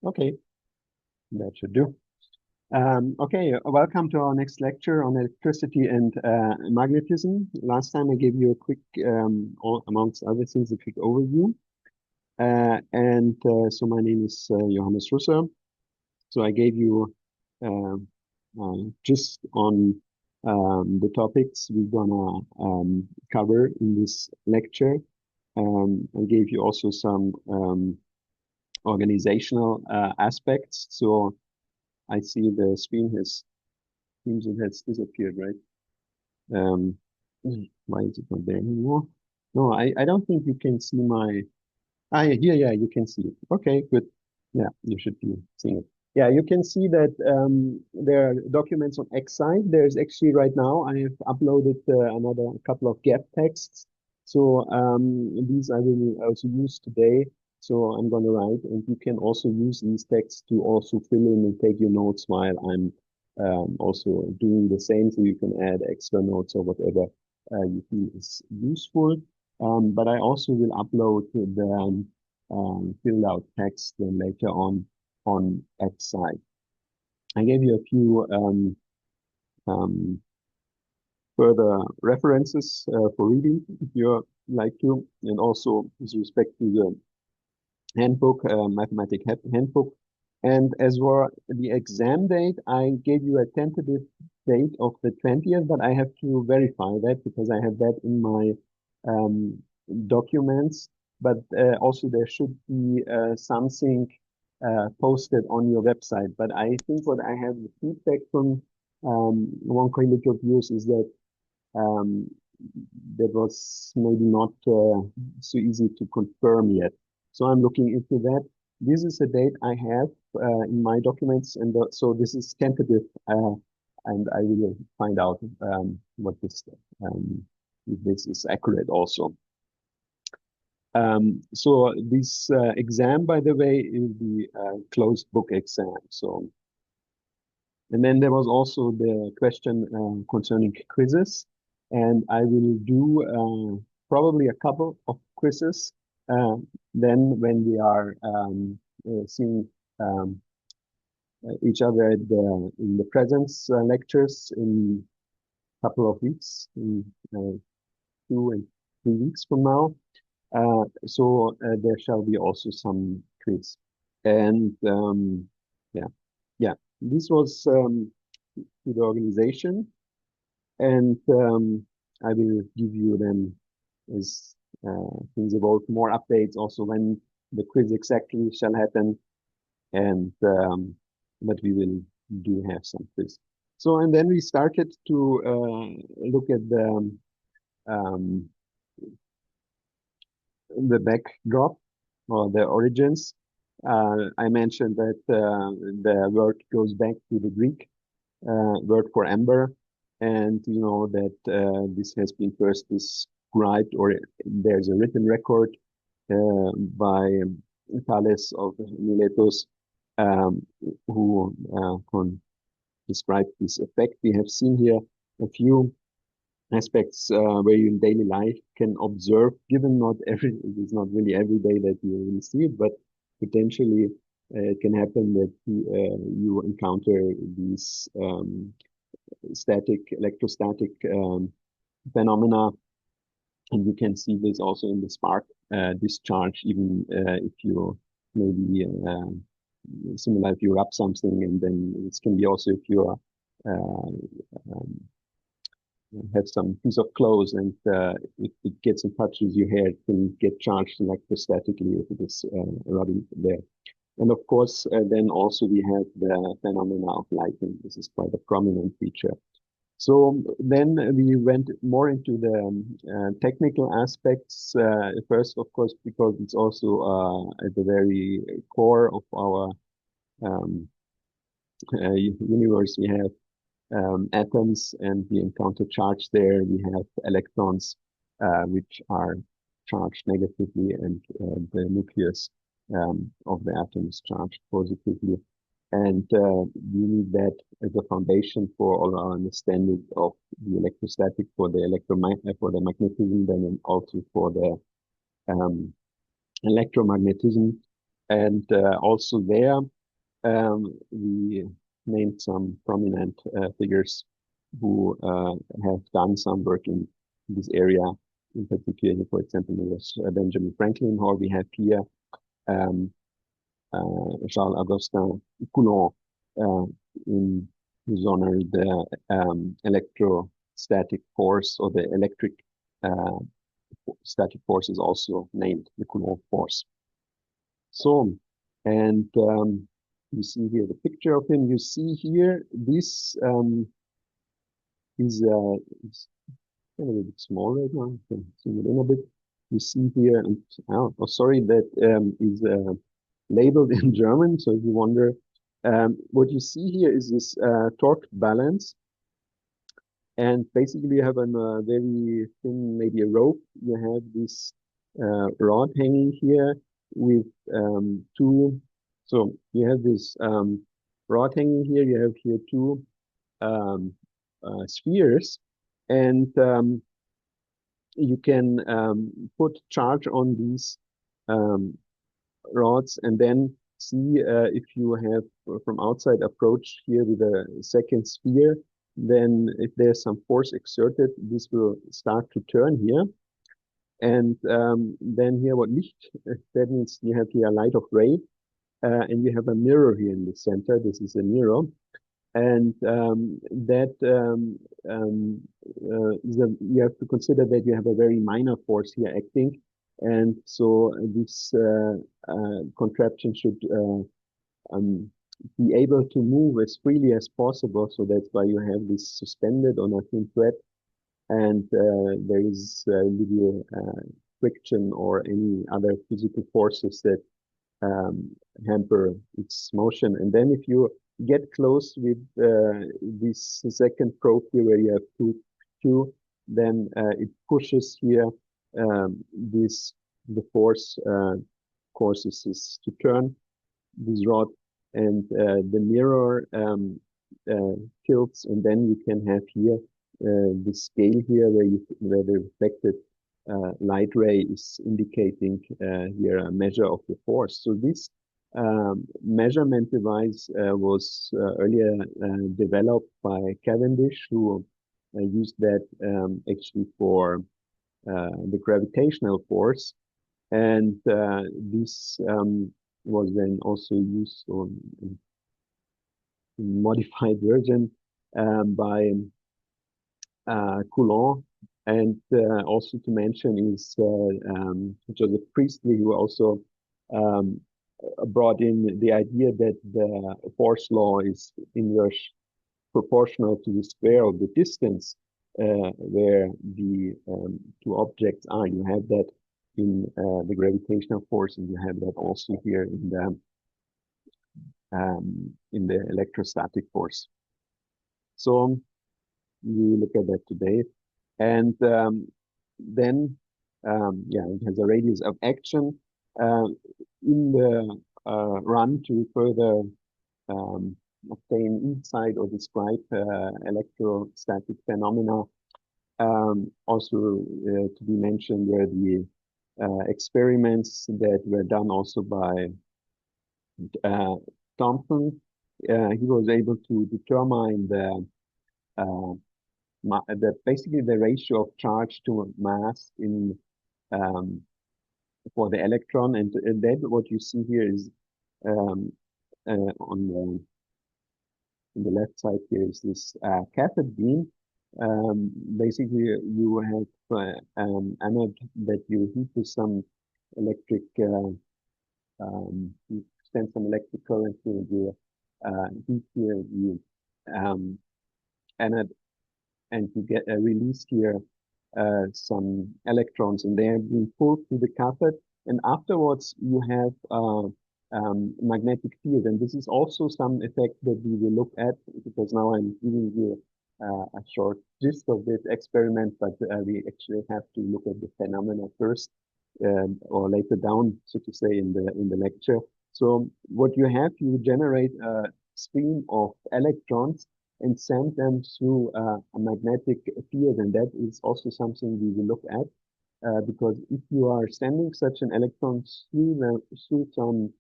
Okay, that should do. Okay, welcome to our next lecture on electricity and magnetism. Last time I gave you a quick, amongst other things, a quick overview. So my name is Johannes Russer. So I gave you just on the topics we're gonna cover in this lecture. I gave you also some organizational aspects. So I see the screen seems it has disappeared, right? Um, why is it not there anymore? No, I don't think you can see my. Yeah, you can see it. Okay, good. Yeah, you should be seeing it. Yeah, you can see that there are documents on X side. There's actually right now I have uploaded another couple of gap texts. So these I will also use today. So I'm going to write, and you can also use these texts to also fill in and take your notes while I'm also doing the same. So you can add extra notes or whatever you feel is useful. But I also will upload the filled out text then later on X side. I gave you a few um, further references for reading if you like to, and also with respect to the handbook, mathematic handbook. And as for the exam date, I gave you a tentative date of the 20th, but I have to verify that because I have that in my um, documents. But also there should be something posted on your website. But I think what I have the feedback from one colleague of yours is that um, that was maybe not so easy to confirm yet. So I'm looking into that. This is a date I have in my documents, and so this is tentative, and I will find out what this if this is accurate also. So this exam, by the way, is the closed book exam. So, and then there was also the question concerning quizzes, and I will do probably a couple of quizzes. Uh, then when we are seeing each other at in the presence lectures in a couple of weeks, in 2 and 3 weeks from now. There shall be also some quiz. And yeah, yeah, this was to the organization. And I will give you then, as things evolve, more updates also when the quiz exactly shall happen. And but we will do have some quiz. So, and then we started to look at um, the backdrop or the origins. I mentioned that the word goes back to the Greek word for amber, and you know that this has been first described, or there's a written record by Thales of Miletus, who described this effect. We have seen here a few aspects where you in daily life can observe, given not every, it's not really every day that you really see it, but potentially it can happen that you encounter these electrostatic phenomena, and you can see this also in the spark discharge, even if you maybe similar if you rub something, and then it can be also if you are um, have some piece of clothes, and if it gets in touch with your hair, it can get charged electrostatically if it is rubbing there. And of course, then also we have the phenomena of lighting. This is quite a prominent feature. So then we went more into the technical aspects. First, of course, because it's also at the very core of our universe. We have atoms, and we encounter charge there. We have electrons, which are charged negatively, and the nucleus of the atom is charged positively. And we need that as a foundation for all our understanding of the electrostatic, for the for the magnetism, then and also for the electromagnetism. And also there, we named some prominent figures who have done some work in this area. In particular, for example, there was Benjamin Franklin, or we have here um, Charles-Augustin Coulomb in his honor, the electrostatic force or the electric uh, static force is also named the Coulomb force. So, and you see here the picture of him. You see here this is kind of a bit small right now. You can zoom it in a bit. You see here, and sorry, that is labeled in German. So if you wonder, what you see here is this torque balance. And basically you have a very thin, maybe a rope. You have this rod hanging here with two. So you have this rod hanging here. You have here two spheres, and you can put charge on these rods and then see if you have from outside approach here with a second sphere, then if there's some force exerted, this will start to turn here. And then here what Licht, that means you have here a light of ray, and you have a mirror here in the center. This is a mirror. And you have to consider that you have a very minor force here acting. And so this contraption should be able to move as freely as possible. So that's why you have this suspended on a thin thread. And there is little friction or any other physical forces that hamper its motion. And then if you get close with this second probe here where you have two, then it pushes here the force causes this to turn this rod, and the mirror tilts, and then you can have here the scale here where the reflected light ray is indicating here a measure of the force. So this measurement device was earlier developed by Cavendish, who used that actually for the gravitational force. And this was then also used on a modified version by Coulomb. And also to mention is Joseph Priestley, who also brought in the idea that the force law is inverse proportional to the square of the distance where the two objects are. You have that in the gravitational force, and you have that also here in the electrostatic force. So we look at that today. And then, it has a radius of action in the run to further obtain insight or describe electrostatic phenomena. Also to be mentioned were the experiments that were done also by Thomson. He was able to determine basically the ratio of charge to mass in for the electron, and then what you see here is on the left side here is this cathode beam. Basically, you have anode that you heat with some electric, you send some electric current to the heat here the anode, and you get release here some electrons, and they are being pulled to the cathode. And afterwards, you have magnetic field, and this is also some effect that we will look at, because now I'm giving you a short gist of this experiment, but we actually have to look at the phenomena first, or later down, so to say, in the lecture. So what you have, you generate a stream of electrons and send them through a magnetic field, and that is also something we will look at, because if you are sending such an electron through some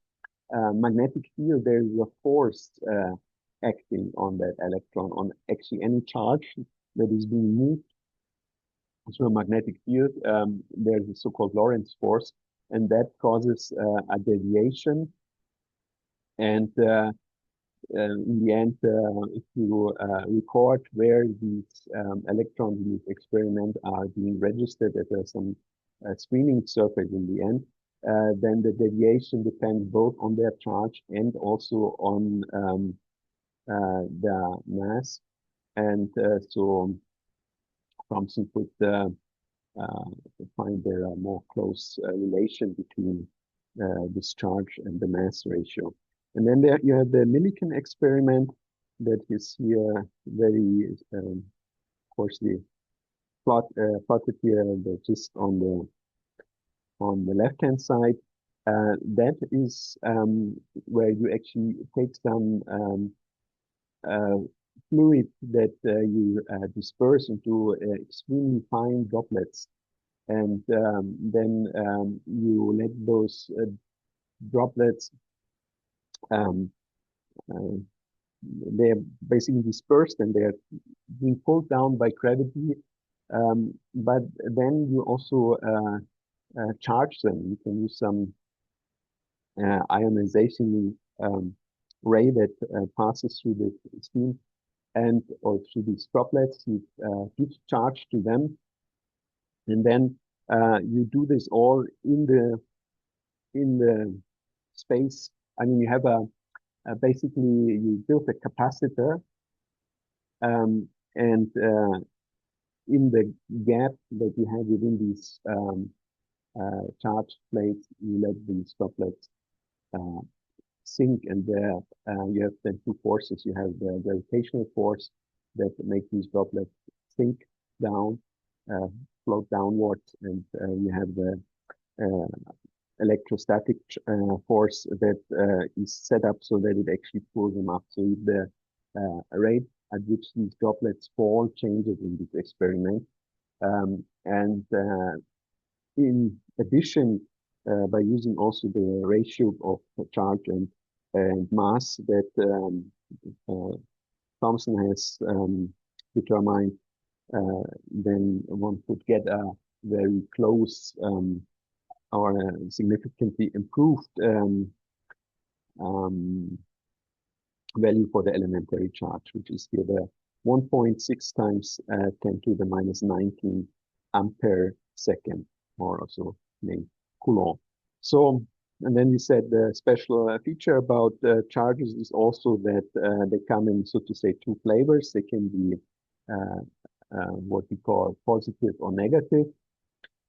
magnetic field, there is a force acting on that electron, on actually any charge that is being moved through a magnetic field. There's a so-called Lorentz force, and that causes a deviation. And in the end, if you record where these electrons in this experiment are being registered at some screening surface in the end, then the deviation depends both on their charge and also on the mass. And so Thomson could find there a more close relation between this charge and the mass ratio. And then there you have the Millikan experiment that is here very coarsely plotted here, just on the left-hand side. That is where you actually take some fluid that you disperse into extremely fine droplets, and then you let those droplets they're basically dispersed and they're being pulled down by gravity. But then you also charge them. You can use some ionization ray that passes through the steam and or through these droplets. You give charge to them, and then you do this all in the space. I mean, you have basically you build a capacitor, and in the gap that you have within these charge plates, you let these droplets sink, and there you have then two forces. You have the gravitational force that make these droplets sink down, float downwards, and you have the electrostatic force that is set up so that it actually pulls them up. So if the rate at which these droplets fall changes in this experiment, and in addition, by using also the ratio of charge and mass that Thomson has determined, then one could get a very close or significantly improved value for the elementary charge, which is here the 1.6 times 10 to the minus 19 ampere second, or also named Coulomb. So, and then we said the special feature about charges is also that they come in, so to say, two flavors. They can be what we call positive or negative.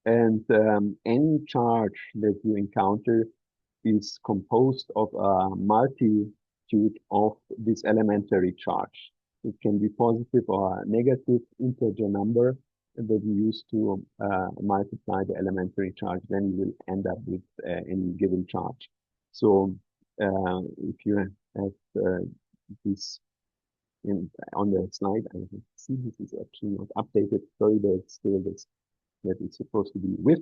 And any charge that you encounter is composed of a multitude of this elementary charge. It can be positive or negative integer number that you use to multiply the elementary charge. Then you will end up with any given charge. So if you have this on the slide, I see this is actually not updated. Sorry, there's still this that it's supposed to be with.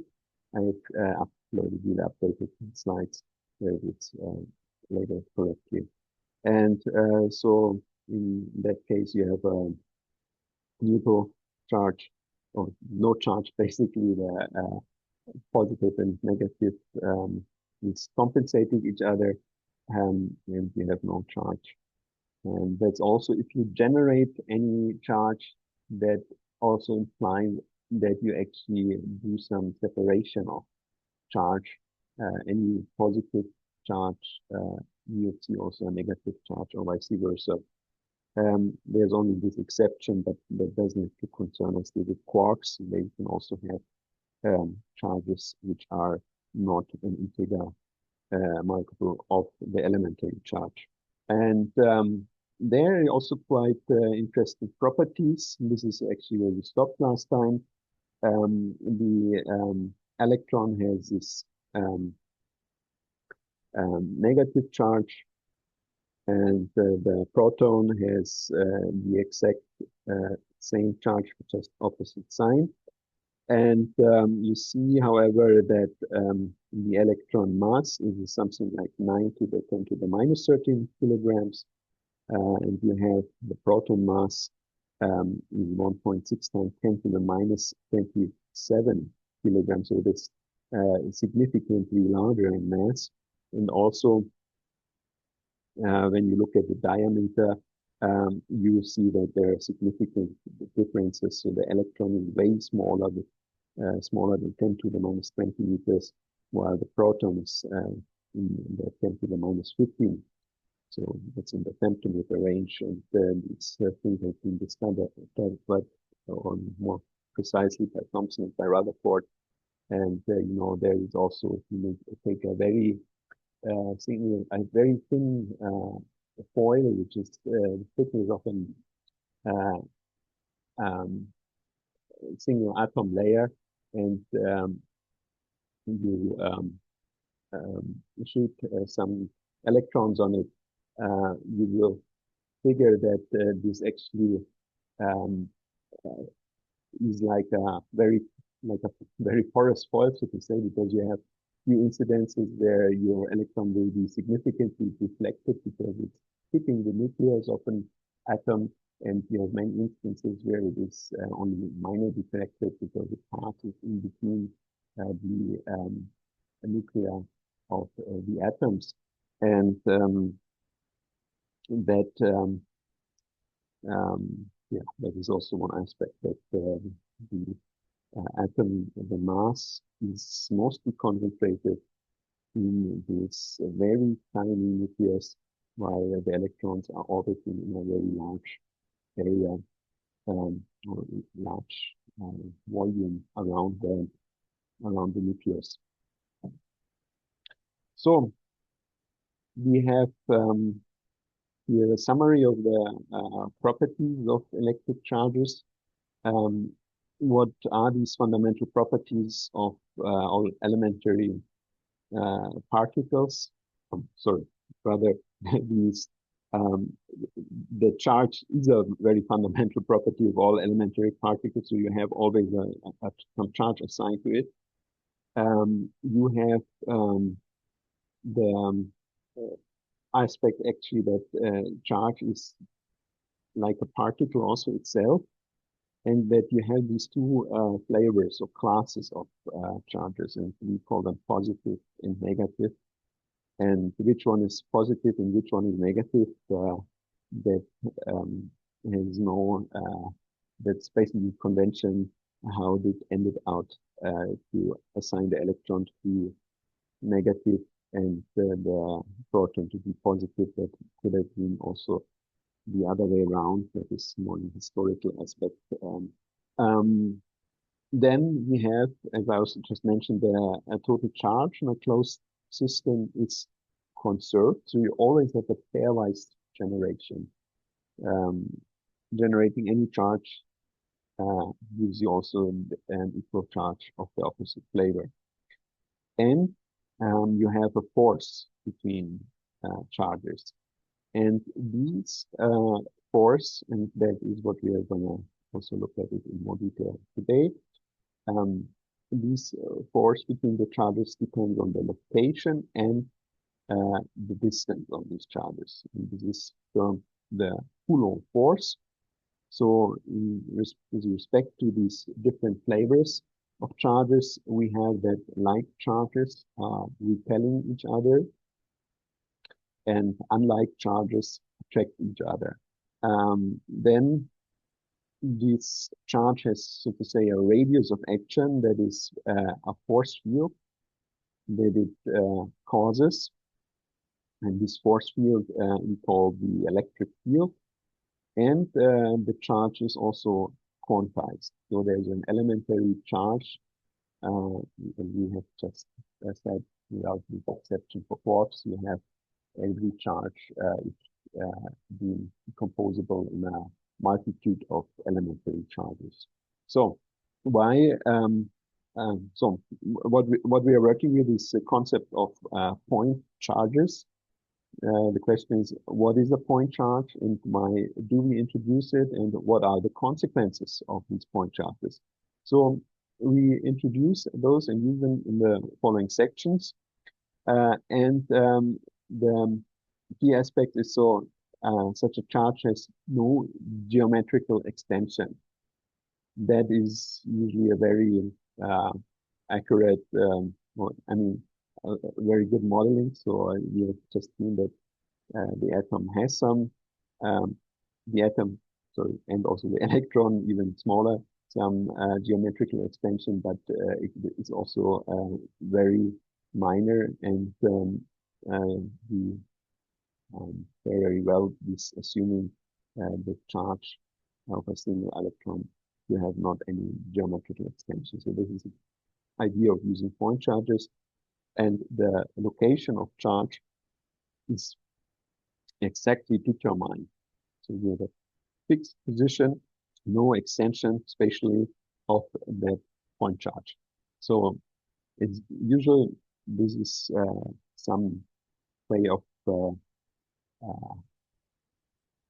I have uploaded the updated slides where it's labeled correctly. And so in that case, you have a neutral charge or no charge. Basically, the positive and negative is compensating each other, and you have no charge. And that's also if you generate any charge, that also implies that you actually do some separation of charge. Any positive charge, you see also a negative charge, or vice versa. There's only this exception, but that doesn't have to concern us with quarks. They can also have charges which are not an integer multiple of the elementary charge. And there are also quite interesting properties. This is actually where we stopped last time. The electron has this negative charge, and the proton has the exact same charge, but just opposite sign. And you see, however, that the electron mass is something like 9 to the 10 to the minus 13 kilograms. And you have the proton mass is 1.6 times 10 to the minus 27 kilograms. So that's significantly larger in mass. And also, when you look at the diameter, you see that there are significant differences. So the electron is way smaller than 10 to the minus 20 meters, while the proton is in the 10 to the minus 15. So that's in the femtometer range, and these things have been discovered quite or more precisely by Thomson and by Rutherford. And there is also, if you take a very thin foil, which is the thickness of a um, single atom layer, and you shoot some electrons on it, you will figure that this actually um, uh, is like a very porous foil, so to say, because you have few incidences where your electron will be significantly deflected because it's hitting the nucleus of an atom, and you have many instances where it is only minor deflected because it passes in between the nuclei of the atoms, and that yeah, that is also one aspect that the atom, the mass is mostly concentrated in this very tiny nucleus, while the electrons are orbiting in a very large area or large volume around the nucleus. So we have here a summary of the properties of electric charges. What are these fundamental properties of all elementary particles? Sorry, rather these the charge is a very fundamental property of all elementary particles. So you have always some charge assigned to it. You have the aspect actually that charge is like a particle also itself, and that you have these two flavors or classes of charges, and we call them positive and negative. And which one is positive and which one is negative, that has no, that's basically convention how it ended out to assign the electron to be negative and the proton to be positive. That could have been also the other way around. That is more an historical aspect. Then we have, as I also just mentioned, the total charge in a closed system is conserved. So you always have a pairwise generation. Generating any charge gives you also an equal charge of the opposite flavor. And you have a force between charges. And these force, and that is what we are going to also look at it in more detail today. This force between the charges depends on the location and the distance of these charges. And this is termed the Coulomb force. So with respect to these different flavors of charges, we have that like charges are repelling each other and unlike charges attract each other. Then this charge has, so to say, a radius of action that is a force field that it causes. And this force field we call the electric field. And the charge is also quantized. So there's an elementary charge, and we have just said, without the exception for quarks, you have every charge being composable in a multitude of elementary charges. So why? So what we are working with is the concept of point charges. The question is, what is a point charge, and why do we introduce it, and what are the consequences of these point charges? So we introduce those and use them in the following sections. And the key aspect is such a charge has no geometrical extension. That is usually a very accurate, very good modeling. So we have just seen that the atom has some, um, the atom, sorry, and also the electron, even smaller, some geometrical extension, but it's also very minor, and we very well is assuming the charge of a single electron to have not any geometrical extension. So this is the idea of using point charges, and the location of charge is exactly determined. So we have a fixed position, no extension spatially of that point charge. So it's usual. This is some way of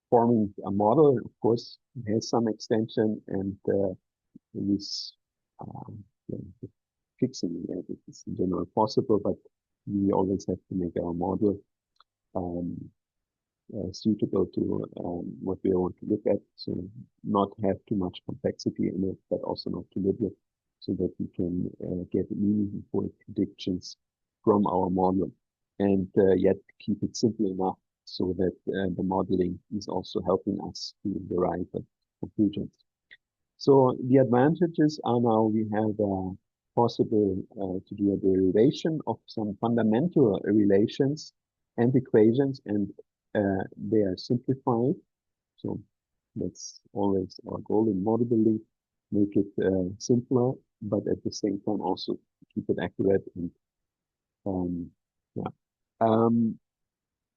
forming a model. Of course, it has some extension, and this fixing it is in general possible, but we always have to make our model um, suitable to what we want to look at. So not have too much complexity in it, but also not too little, so that we can get meaningful predictions from our model, and yet keep it simple enough so that the modeling is also helping us to derive conclusions. So the advantages are now we have possible to do a derivation of some fundamental relations and equations, and they are simplified. So that's always our goal in model building, make it simpler, but at the same time also keep it accurate. And yeah,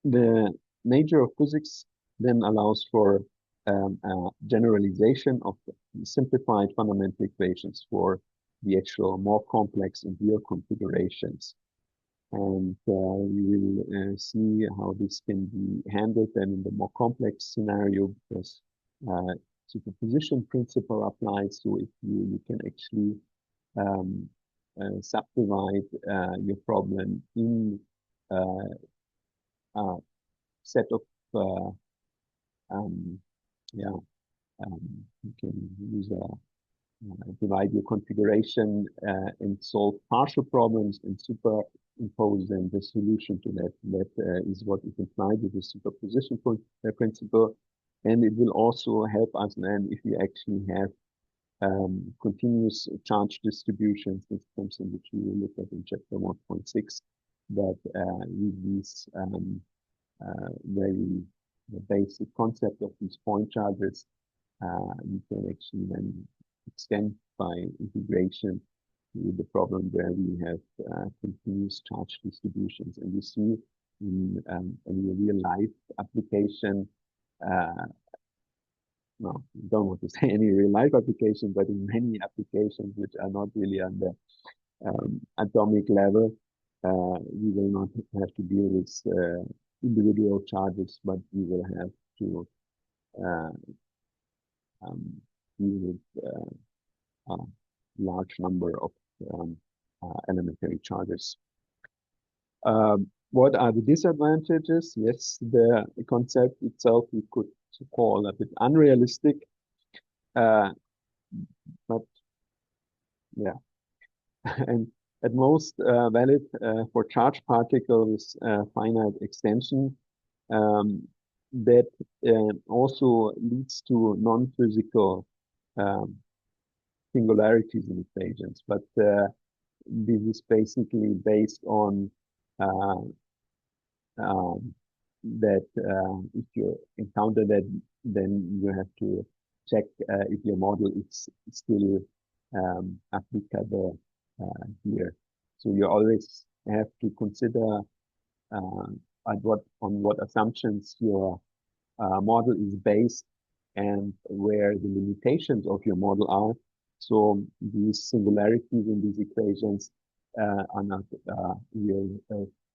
the nature of physics then allows for generalization of simplified fundamental equations for the actual more complex and real configurations. And we will see how this can be handled then in the more complex scenario, because superposition principle applies. So if you can actually subdivide your problem in a set of yeah, you can use divide your configuration and solve partial problems and superimpose then the solution to that. That is what is implied with the superposition principle. And it will also help us then if we actually have continuous charge distributions. This is something which we will look at in chapter 1.6, that with these very basic concept of these point charges, you can actually then extend by integration to the problem where we have continuous charge distributions. And you see in a real life application, no, don't want to say any real life application, but in many applications which are not really on the atomic level, we will not have to deal with individual charges, but we will have to deal with a large number of elementary charges. What are the disadvantages? Yes, the concept itself we could call a bit unrealistic, but yeah, and at most valid for charged particles finite extension. That also leads to non-physical singularities in equations, but this is basically based on that if you encounter that, then you have to check if your model is still applicable here. So you always have to consider on what assumptions your model is based and where the limitations of your model are. So these singularities in these equations are not real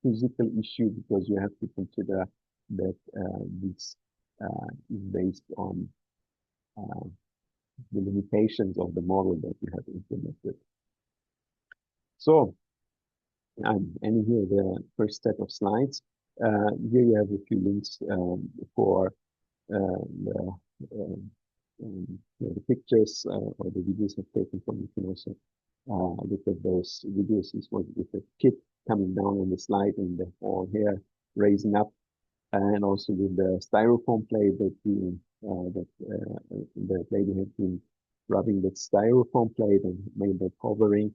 physical issue, because you have to consider that this is based on the limitations of the model that you have implemented. So I'm ending here the first set of slides. Here you have a few links for the pictures or the videos I've taken from. You can also look at those videos. This was with the kid coming down on the slide and the whole hair raising up, and also with the styrofoam plate that the lady had been rubbing that styrofoam plate and made that covering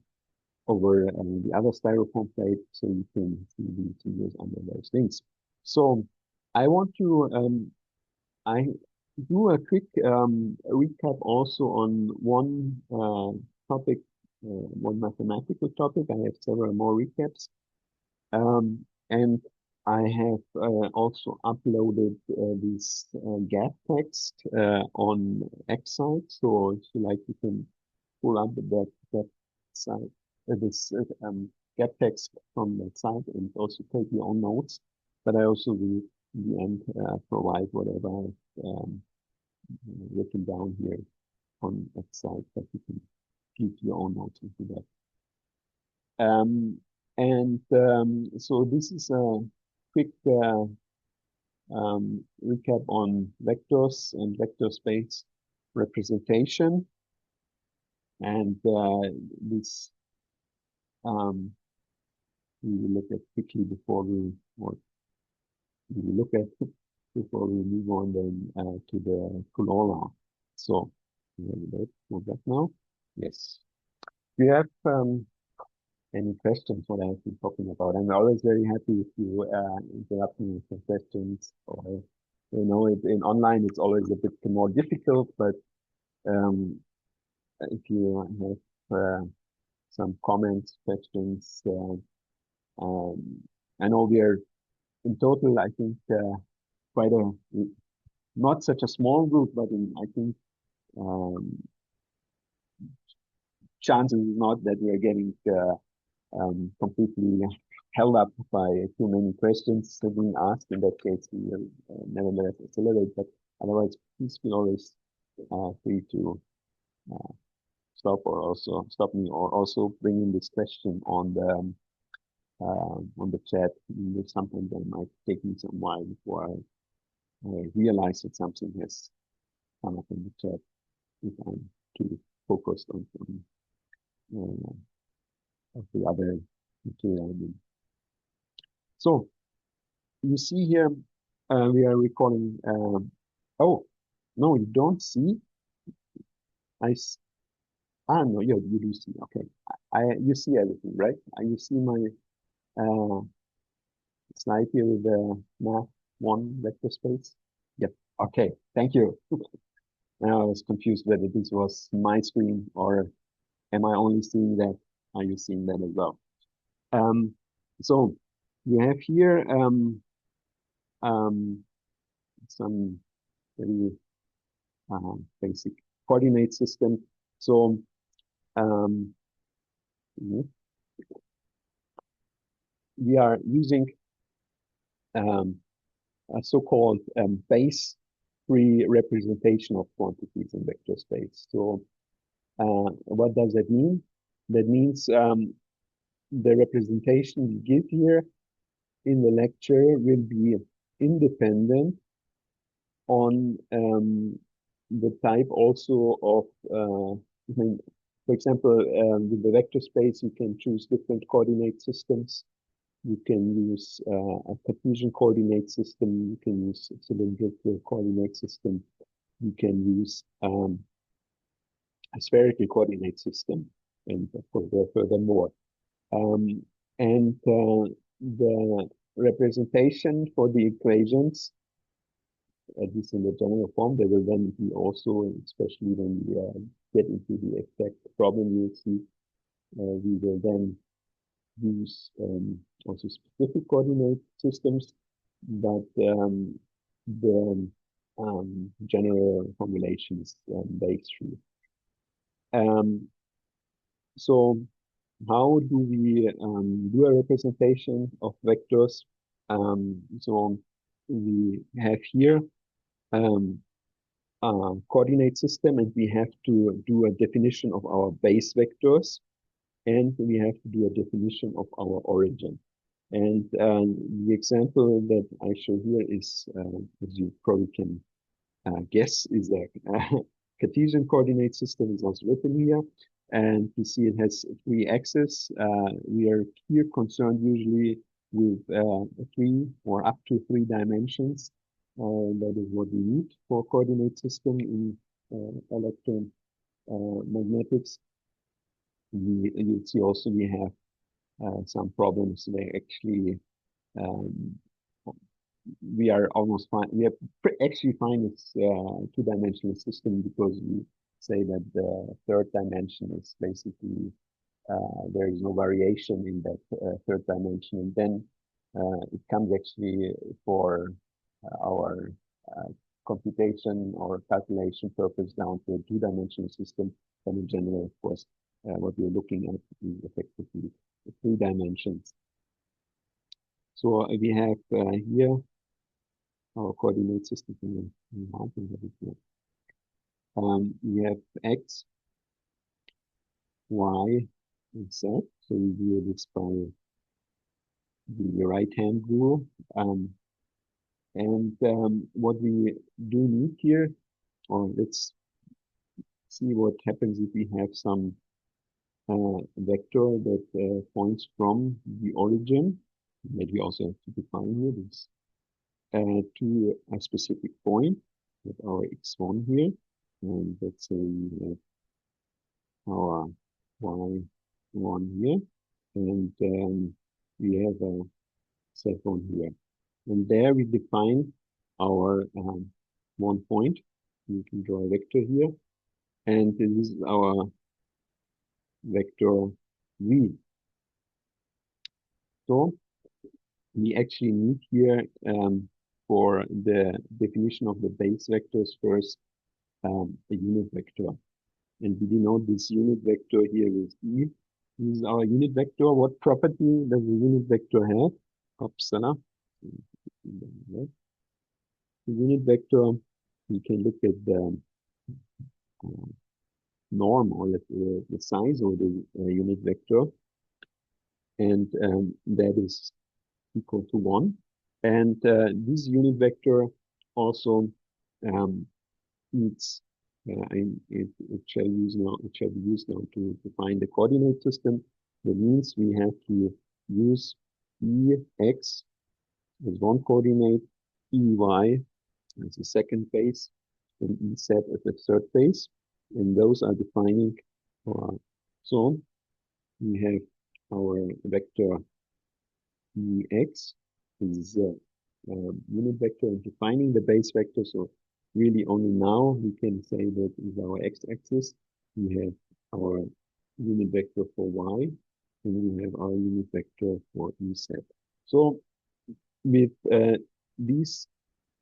over the other styrofoam plate, so you can see the videos under those links. So I want to I do a quick recap also on one topic, one mathematical topic. I have several more recaps. And I have also uploaded this gap text on X site. So if you like, you can pull up that site, this gap text from that site and also take your own notes. But I also will, in the end, provide whatever I've written down here on that site that you can give your own notes into that. So this is a quick recap on vectors and vector space representation. And this we will look at quickly before we look at before we move on then to the Coulomb law. So let's go back now. Yes. Do you have any questions what I've been talking about? I'm always very happy if you interrupt me with some questions, or you know, in online it's always a bit more difficult, but if you have some comments, questions, I know we are in total, I think, quite a not such a small group, but I think chances is not that we are getting completely held up by too many questions being asked. In that case, we will nevertheless accelerate, but otherwise, please feel always free to stop me or also bring in this question on the chat. Sometimes it might take me some while before I realize that something has come up in the chat if I'm too focused on of the other material. So you see here, we are recording. Oh, no, you don't see. No, you do see. Okay, you see everything, right? You see my slide here with the math one vector space. Yep. Okay. Thank you. Now I was confused whether this was my screen or am I only seeing that? Are you seeing that as well? So you have here some very basic coordinate system. So we are using a so-called base-free representation of quantities in vector space. So what does that mean? That means the representation we give here in the lecture will be independent on the type also of, for example, with the vector space, you can choose different coordinate systems. You can use a Cartesian coordinate system. You can use a cylindrical coordinate system. You can use a spherical coordinate system, and of course there are furthermore. And the representation for the equations, at least in the general form, they will then be also, especially when we get into the exact problem, you'll see we will then use also specific coordinate systems, but the general formulation is base-free. So how do we do a representation of vectors? So we have here coordinate system, and we have to do a definition of our base vectors, and we have to do a definition of our origin. And the example that I show here is, as you probably can guess, is a Cartesian coordinate system is also written here. And you see it has three axes. We are here concerned usually with three or up to three dimensions. That is what we need for coordinate system in electromagnetics. You see also we have some problems where actually um, we are almost fine. We are actually fine with two-dimensional system because we say that the third dimension is basically there is no variation in that third dimension, and then it comes actually for our computation or calculation purpose down to a two-dimensional system. But in general, of course, what we're looking at is effectively the three dimensions. So we have here our coordinate system in mountain here. We have x, y, and z. So we do this by the right-hand rule. What we do need here, or let's see what happens if we have some vector that points from the origin, that we also have to define here, this, to a specific point with our x1 here. And let's say we have our y1 here, and we have a z1 here. And there we define our 1 point. We can draw a vector here, and this is our vector v. So we actually need here for the definition of the base vectors first a unit vector. And we denote this unit vector here with E. This is our unit vector. What property does the unit vector have? Upsala. The unit vector, we can look at the norm or the size of the unit vector. And that is equal to 1. And this unit vector also needs it shall be used now to define the coordinate system. That means we have to use Ex as one coordinate, Ey as the second base, and Ez as the third base. And those are defining so we have our vector Ex is unit vector and defining the base vector. So really only now we can say that is our x-axis. We have our unit vector for y, and we have our unit vector for Ez. So with these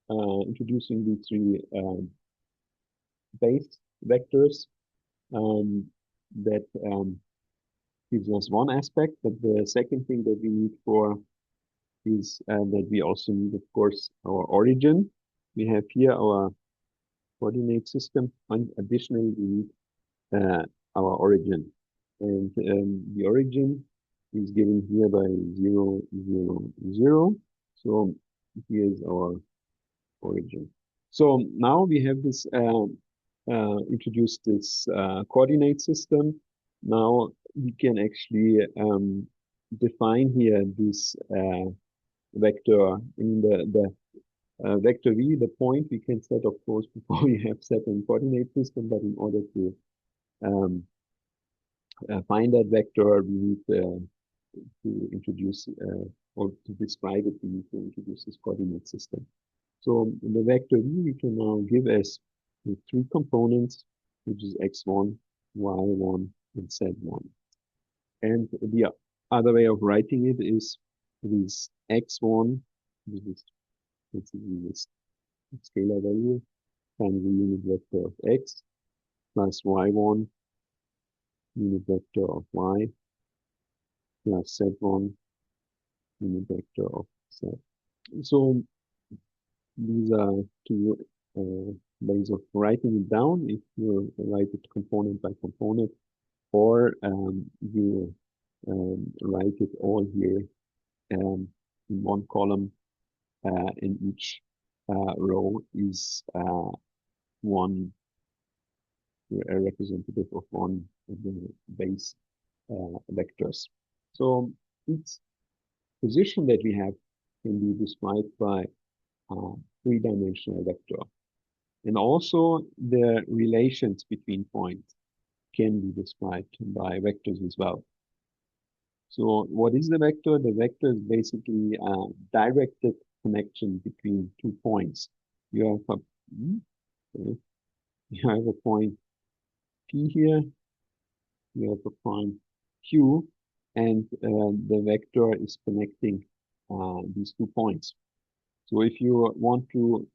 introducing the three base vectors, that gives us one aspect. But the second thing that we need for is that we also need, of course, our origin. We have here our coordinate system, and additionally we need our origin. And the origin is given here by 0, 0, 0. So here's our origin. So now we have this introduced this coordinate system. Now we can actually define here this vector in the vector v, the point we can set, of course, before we have set a coordinate system, but in order to find that vector, we need to introduce or to describe it, we need to introduce this coordinate system. So the vector v we can now give as three components, which is x1, y1, and z1. And the other way of writing it is this x1, this is this scalar value, times the unit vector of x, plus y1, unit vector of y, plus z1, unit vector of z. So these are two ways of writing it down if you write it component by component, or you write it all here in one column, and each row is one representative of one of the base vectors. So each position that we have can be described by a three-dimensional vector. And also the relations between points can be described by vectors as well. So what is the vector? The vector is basically a directed connection between 2 points. You have a point P here, you have a point Q, and the vector is connecting these 2 points. So if you want to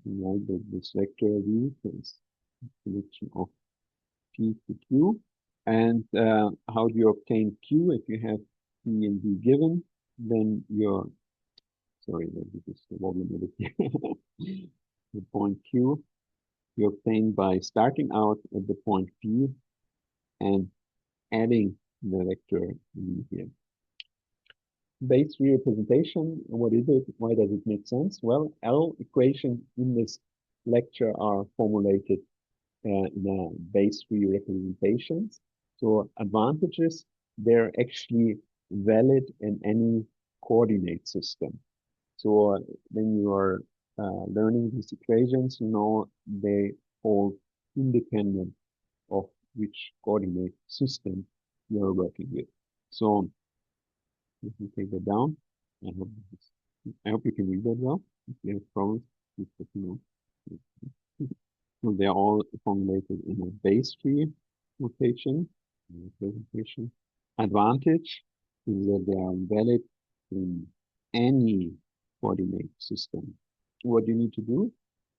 write this vector V is connection of P to Q, and how do you obtain Q? If you have P and V given, then you're sorry, this is the volume of it. The point Q you obtain by starting out at the point P and adding the vector V here. Base tree representation, what is it? Why does it make sense? Well, all equations in this lecture are formulated in a base tree representations. So advantages, they're actually valid in any coordinate system. So when you are learning these equations, you know they hold independent of which coordinate system you are working with. So let me take that down. I hope you can read that well. If you have problems, please let me know. So they are all formulated in a base tree notation. Presentation. Advantage is that they are valid in any coordinate system. What you need to do,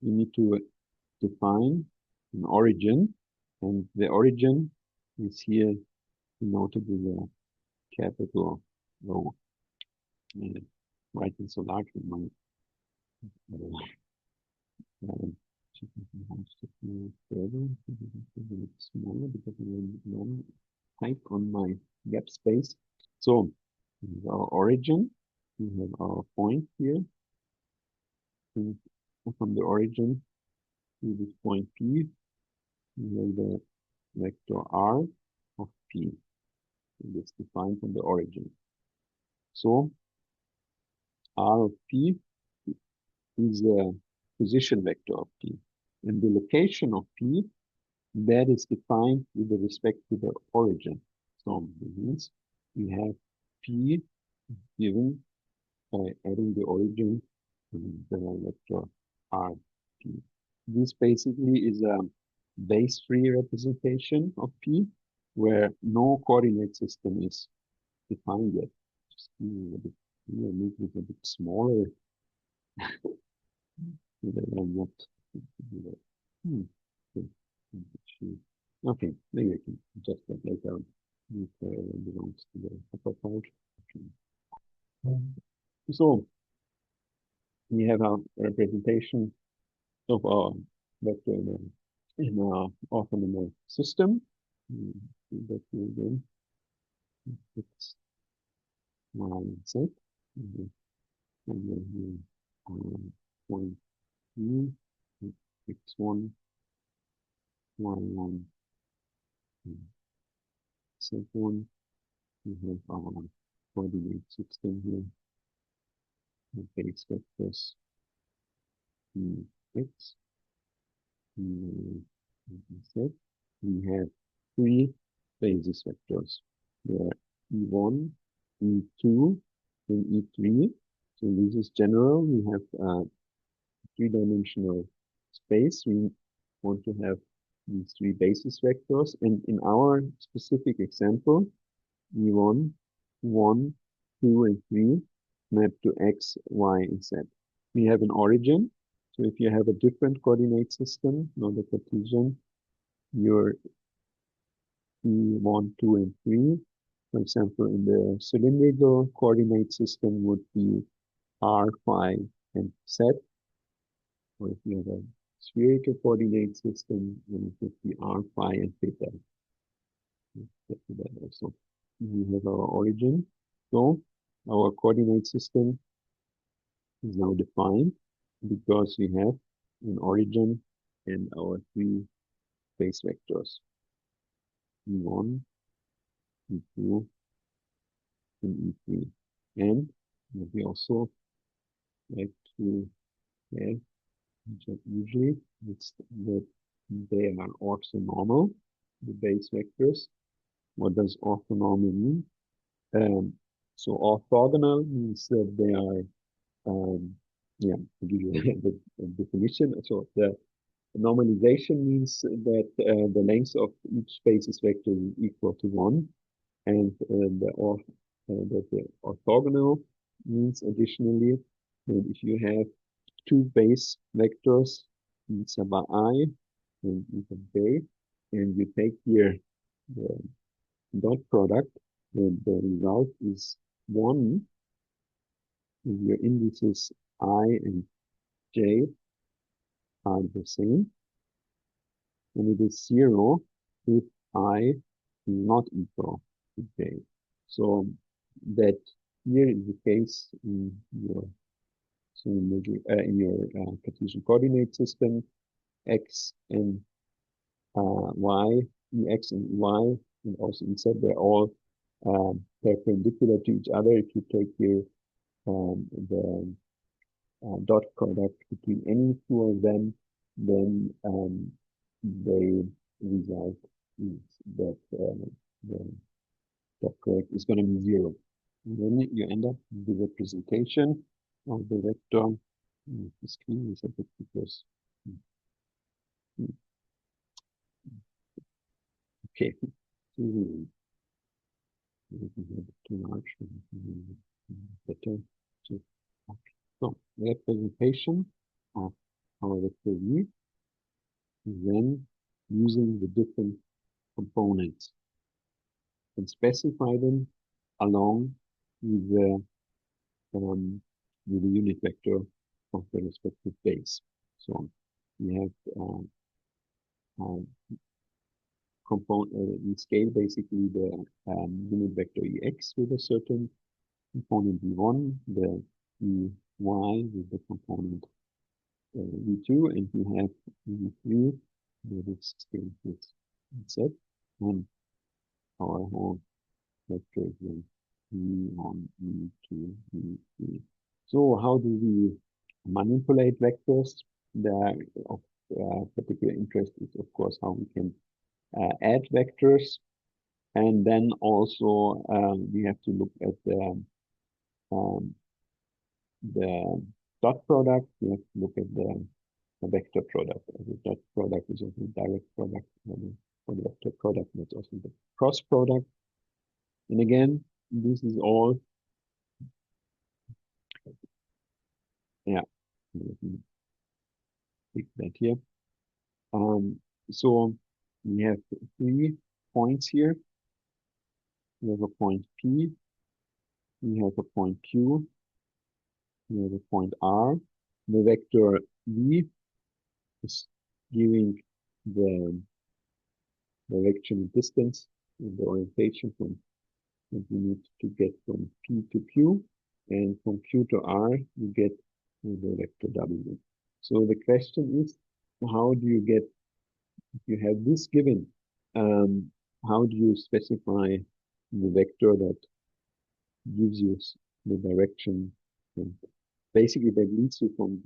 you need to define an origin, and the origin is here denoted with a capital O. Writing so large with my smaller because I have long type on my gap space. So this is our origin. We have our point here. And from the origin to this point P, we have the vector R of P. And it's defined from the origin. So R of P is the position vector of P. And the location of P, that is defined with respect to the origin. So this means we have P given by adding the origin to the vector RP. This basically is a base tree representation of P where no coordinate system is defined yet. Just make it a bit smaller. Not. Okay, maybe I can adjust that later if it belongs to the upper part. So we have a representation of our vector in our orthonormal system. That again, it's set. And then point U, x1, y1, z1. We have our coordinate system here. The base vectors x, z. We have 3 basis vectors. They are E1, E2, and E3. So this is general. We have 3-dimensional space. We want to have these 3 basis vectors. And in our specific example, E1, 1, 2, and 3 map to x, y, and z. We have an origin. So if you have a different coordinate system, not a Cartesian, your E1, 2, and 3, for example, in the cylindrical coordinate system would be r, phi, and z. or if you have a spherical coordinate system, then it would be r, phi, and theta. Let's get to that also. We have our origin. So our coordinate system is now defined because we have an origin and our three space vectors, E1, E2, and E3. And we also like to have, usually, it's that they are orthonormal, the base vectors. What does orthonormal mean? Um, so orthogonal means that they are, yeah, I'll give you the definition. So the normalization means that the length of each spaces vector is equal to 1, and that the orthogonal means additionally that if you have two base vectors, eta by I and eta j, and you take here the dot product, then the result is 1 if your indices I and j are the same, and it is 0 if I is not equal to j. So that here is the case in your Cartesian coordinate system, x and y, ex and y, and also z, they're all perpendicular to each other. If you take here the dot product between any two of them, then they result is that the dot product is going to be 0. And then you end up with the representation of the vector. The screen is a bit because okay, too large, better. So representation of our vector v, then using the different components and specify them along with the unit vector of the respective base. So we have we scale basically the unit vector ex with a certain component v1, the vy with the component v2, and we have v3 that is scaled with z, and our whole vector is then v1, v2, v3. So how do we manipulate vectors? The of particular interest is, of course, how we can add vectors, and then also we have to look at the dot product. We have to look at the vector product. The dot product is also the direct product for the vector product. That's also the cross product. And again, this is all, yeah, let me pick that here. So we have 3 points here. We have a point P, we have a point Q, we have a point R. The vector V is giving the direction and distance and the orientation from that we need to get from P to Q, and from Q to R you get the vector W. So the question is, how do you get, if you have this given, how do you specify the vector that gives you the direction, and basically that leads you from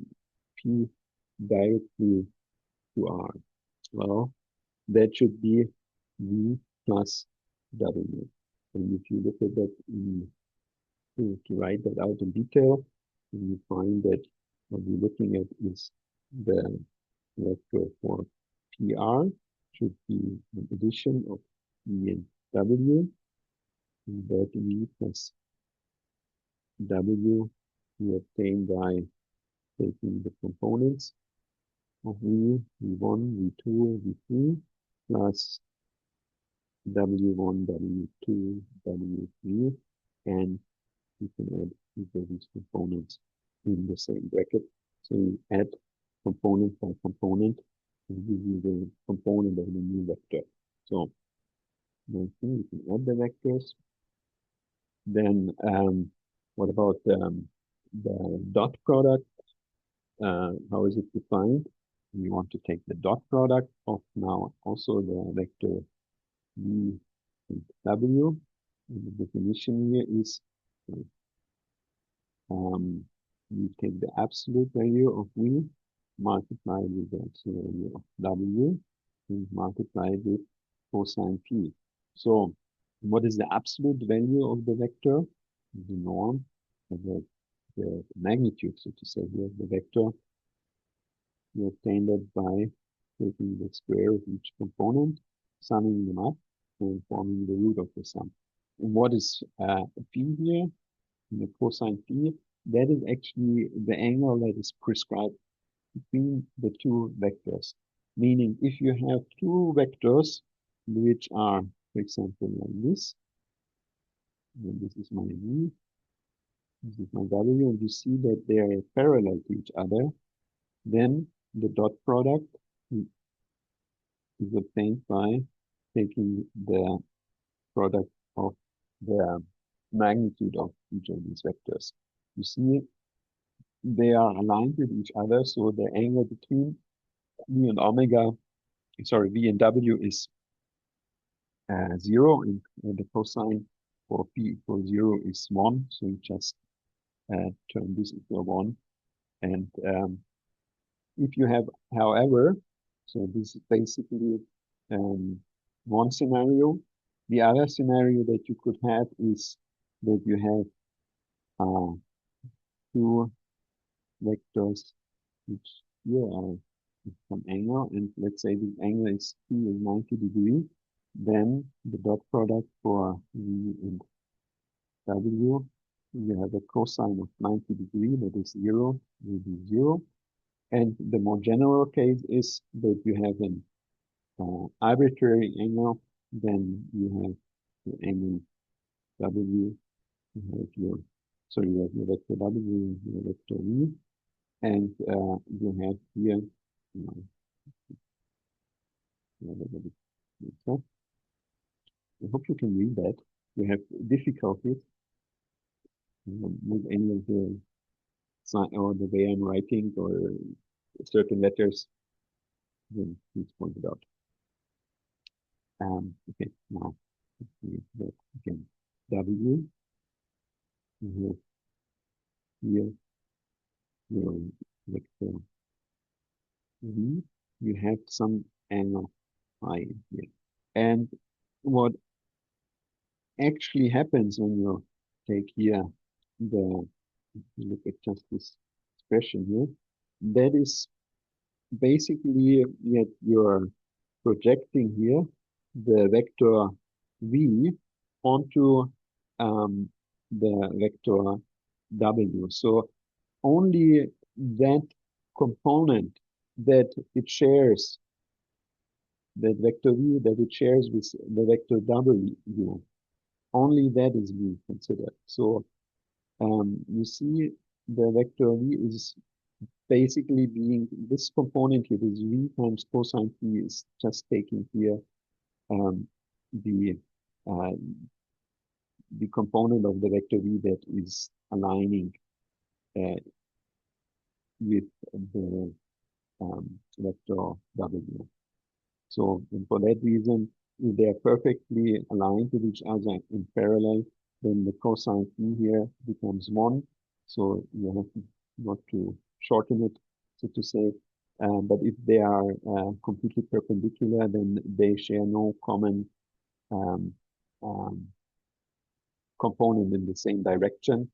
P directly to R? Well, that should be V plus W. And if you look at that, to write that out in detail, you find that what we're looking at is the vector for PR should be an addition of E and W, and that V plus W we obtain by taking the components of V, V1, V2, V3, plus W1, W2, W3, and you can add each of these components in the same bracket. So you add component by component and give you the component of the new vector. So I think we can add the vectors. Then what about the dot product? How is it defined? We want to take the dot product of now also the vector v and w. And the definition here is we take the absolute value of v multiplied with the absolute value of w and multiply with cosine p. So what is the absolute value of the vector? The norm, the magnitude, so to say, here, the vector. We obtain that by taking the square of each component, summing them up, and forming the root of the sum. And what is phi here? The cosine phi, that is actually the angle that is prescribed between the two vectors. Meaning, if you have two vectors which are, for example, like this, and this is my v, this is my w, and you see that they are parallel to each other, then the dot product is obtained by taking the product of the magnitude of each of these vectors. You see, they are aligned with each other, so the angle between v and omega, sorry, v and w is 0, and the cosine for p equals 0 is 1, so you just turn this into a 1. And if you have, however, so this is basically one scenario. The other scenario that you could have is that you have two vectors which here are some angle, and let's say the angle is P is 90 degrees, then the dot product for V and W, you have a cosine of 90 degrees, that is 0, will be 0. And the more general case is that you have an arbitrary angle, then you have the angle W, you have your, sorry, you have your vector W, your vector V, and you have here, I hope you can read that. You have difficulties with any of the sign or the way I'm writing or certain letters, then please point it out. Okay, now we have again W. You have here your vector V. You have some angle phi here. And what actually happens when you take here the, look at just this expression here, that is basically that you're projecting here the vector v onto the vector w. So only that component that it shares, that vector v that it shares with the vector w, only that is being considered. So you see the vector v is basically being, this component here, this v times cosine p, is just taking here the component of the vector v that is aligning with the vector w. So, and for that reason, if they are perfectly aligned with each other in parallel, then the cosine p here becomes 1. So you have not to shorten it, so to say. But if they are completely perpendicular, then they share no common component in the same direction,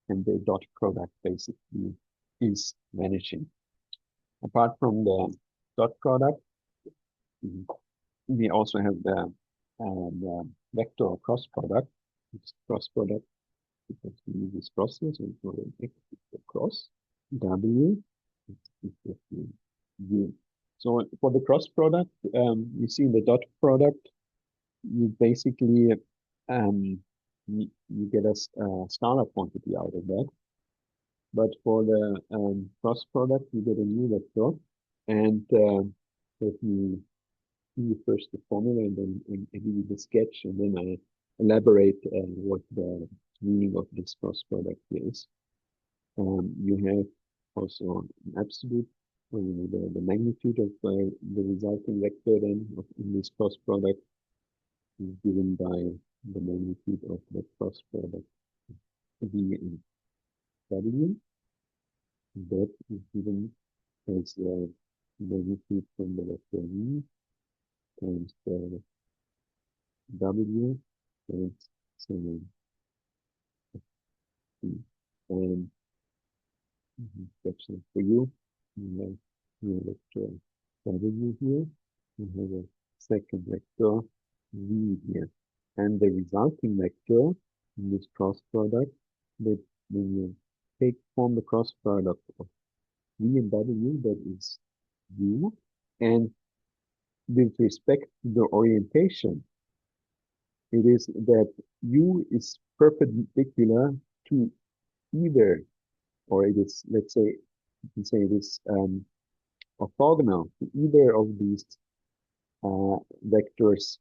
and the dot product basically is vanishing. Apart from the dot product, we also have the vector cross product. It's cross product because we use this cross here, so we call it X cross W is equal to V. So for the cross product, you see in the dot product, you basically you get a scalar quantity out of that. but for the cross product, you get a new vector. And let me give you first the formula and then I give you the sketch, and then I elaborate what the meaning of this cross product is. You have also an absolute, the magnitude of the resulting vector then in this cross product is given by the magnitude of the cross product V and W. That is given as the magnitude from the vector V times the W and so on. And that's it for you. You have your vector W here. You have a second vector V here. And the resulting vector in this cross product, that when you form the cross product of V and W, that is U. And with respect to the orientation, it is that U is perpendicular to either, or it is, let's say, you can say it is orthogonal to either of these vectors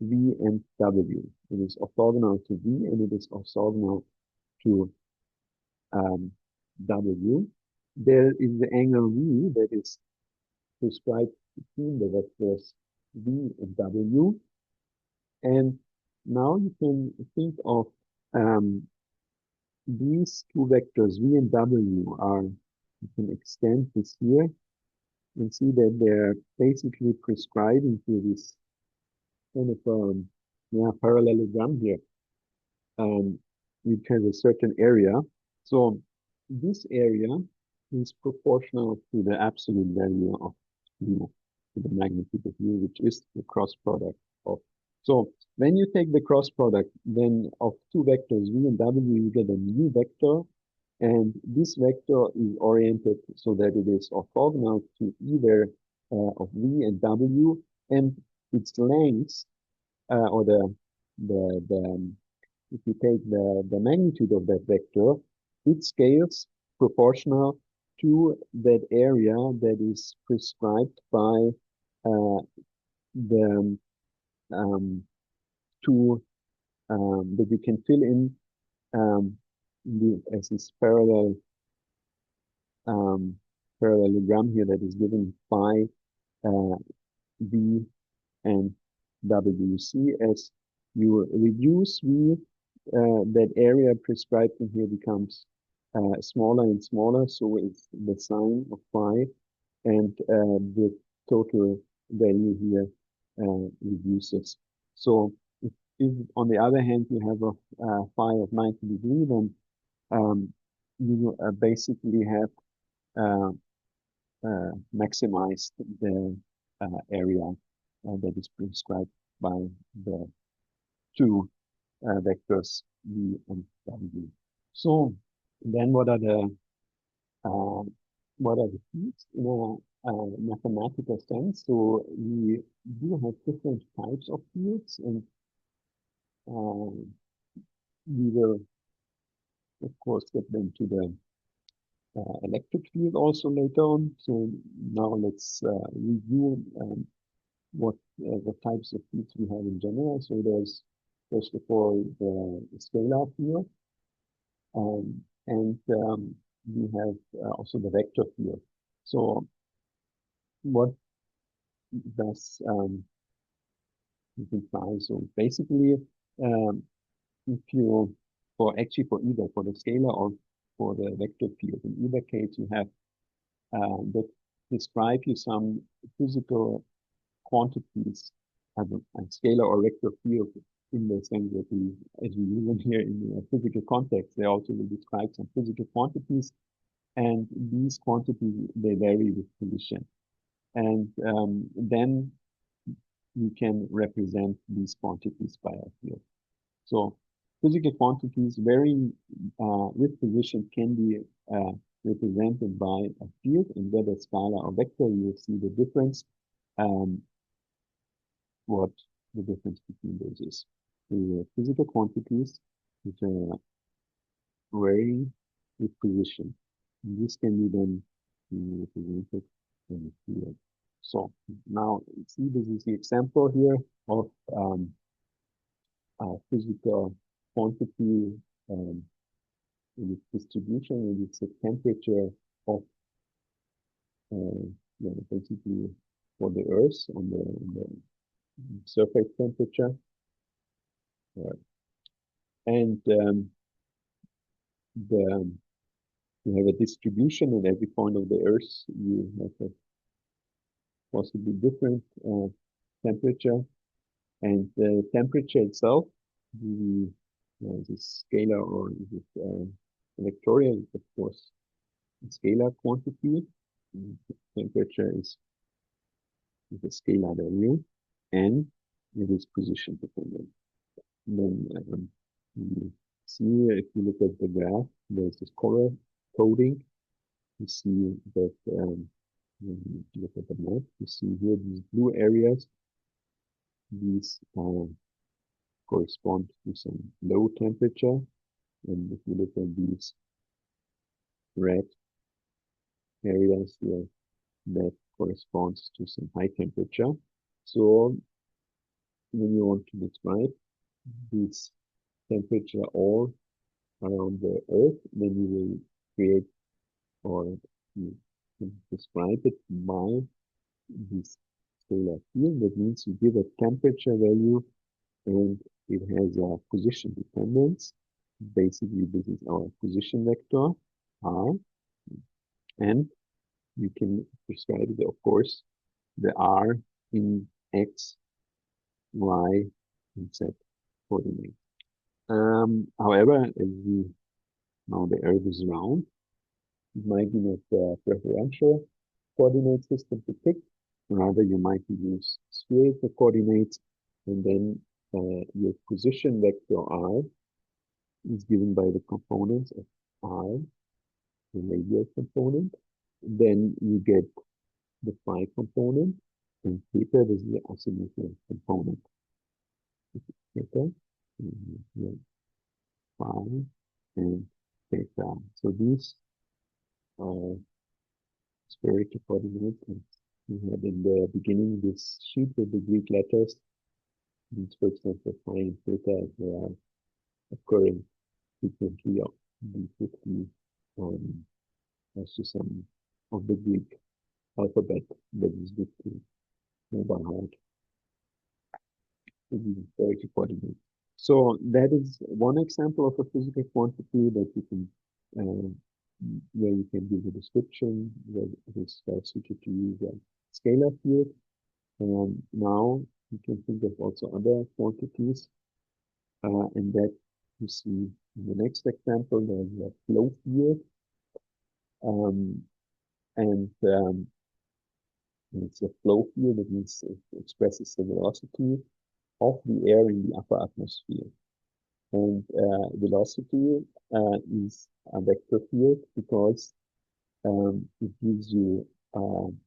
V and W. It is orthogonal to V and it is orthogonal to W. There is the angle V that is prescribed between the vectors V and W. And now you can think of these two vectors V and W are, you can extend this here and see that they're basically prescribing to this kind of parallelogram here, which has a certain area. So this area is proportional to the absolute value of U, to the magnitude of U, which is the cross product of. So when you take the cross product, then of two vectors, V and W, you get a new vector. And this vector is oriented so that it is orthogonal to either of V and W, and its length, or if you take the magnitude of that vector, it scales proportional to that area that is prescribed by the two that we can fill in as this parallelogram here that is given by V and W. You see, as you reduce V, that area prescribed in here becomes smaller and smaller, so it's the sign of phi, and the total value here reduces. So if on the other hand you have a phi of 90 degrees, then you basically have maximized the area that is prescribed by the two vectors V and W. So then what are the fields in a mathematical sense? So we do have different types of fields, and we will of course get into the electric field also later on. So now let's review what the types of fields we have in general. So there's first of all the scalar field, and we have also the vector field. So what does it imply? So basically, if you for either for the scalar or for the vector field, in either case you have that describe you some physical quantities as a scalar or vector field in the sense that we, as we use them here in a physical context, they also will describe some physical quantities, and these quantities, they vary with position. And then you can represent these quantities by a field. So physical quantities varying with position can be represented by a field, and whether scalar or vector, you'll see the difference. What the difference between those is. The physical quantities which are varying with position. And this can be then represented here. So now see, this is the example here of physical quantity in its distribution, and it's a temperature of basically for the Earth on the surface temperature, and you have a distribution at every point of the Earth. You have a possibly different temperature, and the temperature itself, the scalar or is it vectorial, is of course a scalar quantity. Temperature is a scalar value, and it is position dependent. Then you see, if you look at the graph, there's this color coding. You see that when you look at the map, you see here these blue areas. These correspond to some low temperature, and if you look at these red areas here, that corresponds to some high temperature. So when you want to describe this temperature all around the Earth, then you will create or you can describe it by this scalar field. That means you give a temperature value and it has a position dependence. Basically, this is our position vector, R, and you can prescribe it, of course, the R in X, Y, and Z coordinates. However, as we know, the Earth is round. It might be not the preferential coordinate system to pick. Rather, you might use spherical coordinates, and then your position vector R is given by the components of R, the radial component. Then you get the phi component, and theta is the azimuthal component. Theta, phi, and theta. So these are spherical coordinates. And we had in the beginning this sheet with the Greek letters. These, for example, phi and theta, they are occurring frequently of B50 as to some of the Greek alphabet that is good to know by heart. Spherical coordinates. So that is one example of a physical quantity that you can where you can give a description, where it is suited to use a scalar field. And now you can think of also other quantities, and that you see in the next example, there's a flow field, and it's a flow field. That means it expresses the velocity of the air in the upper atmosphere. And velocity is a vector field because it gives you, on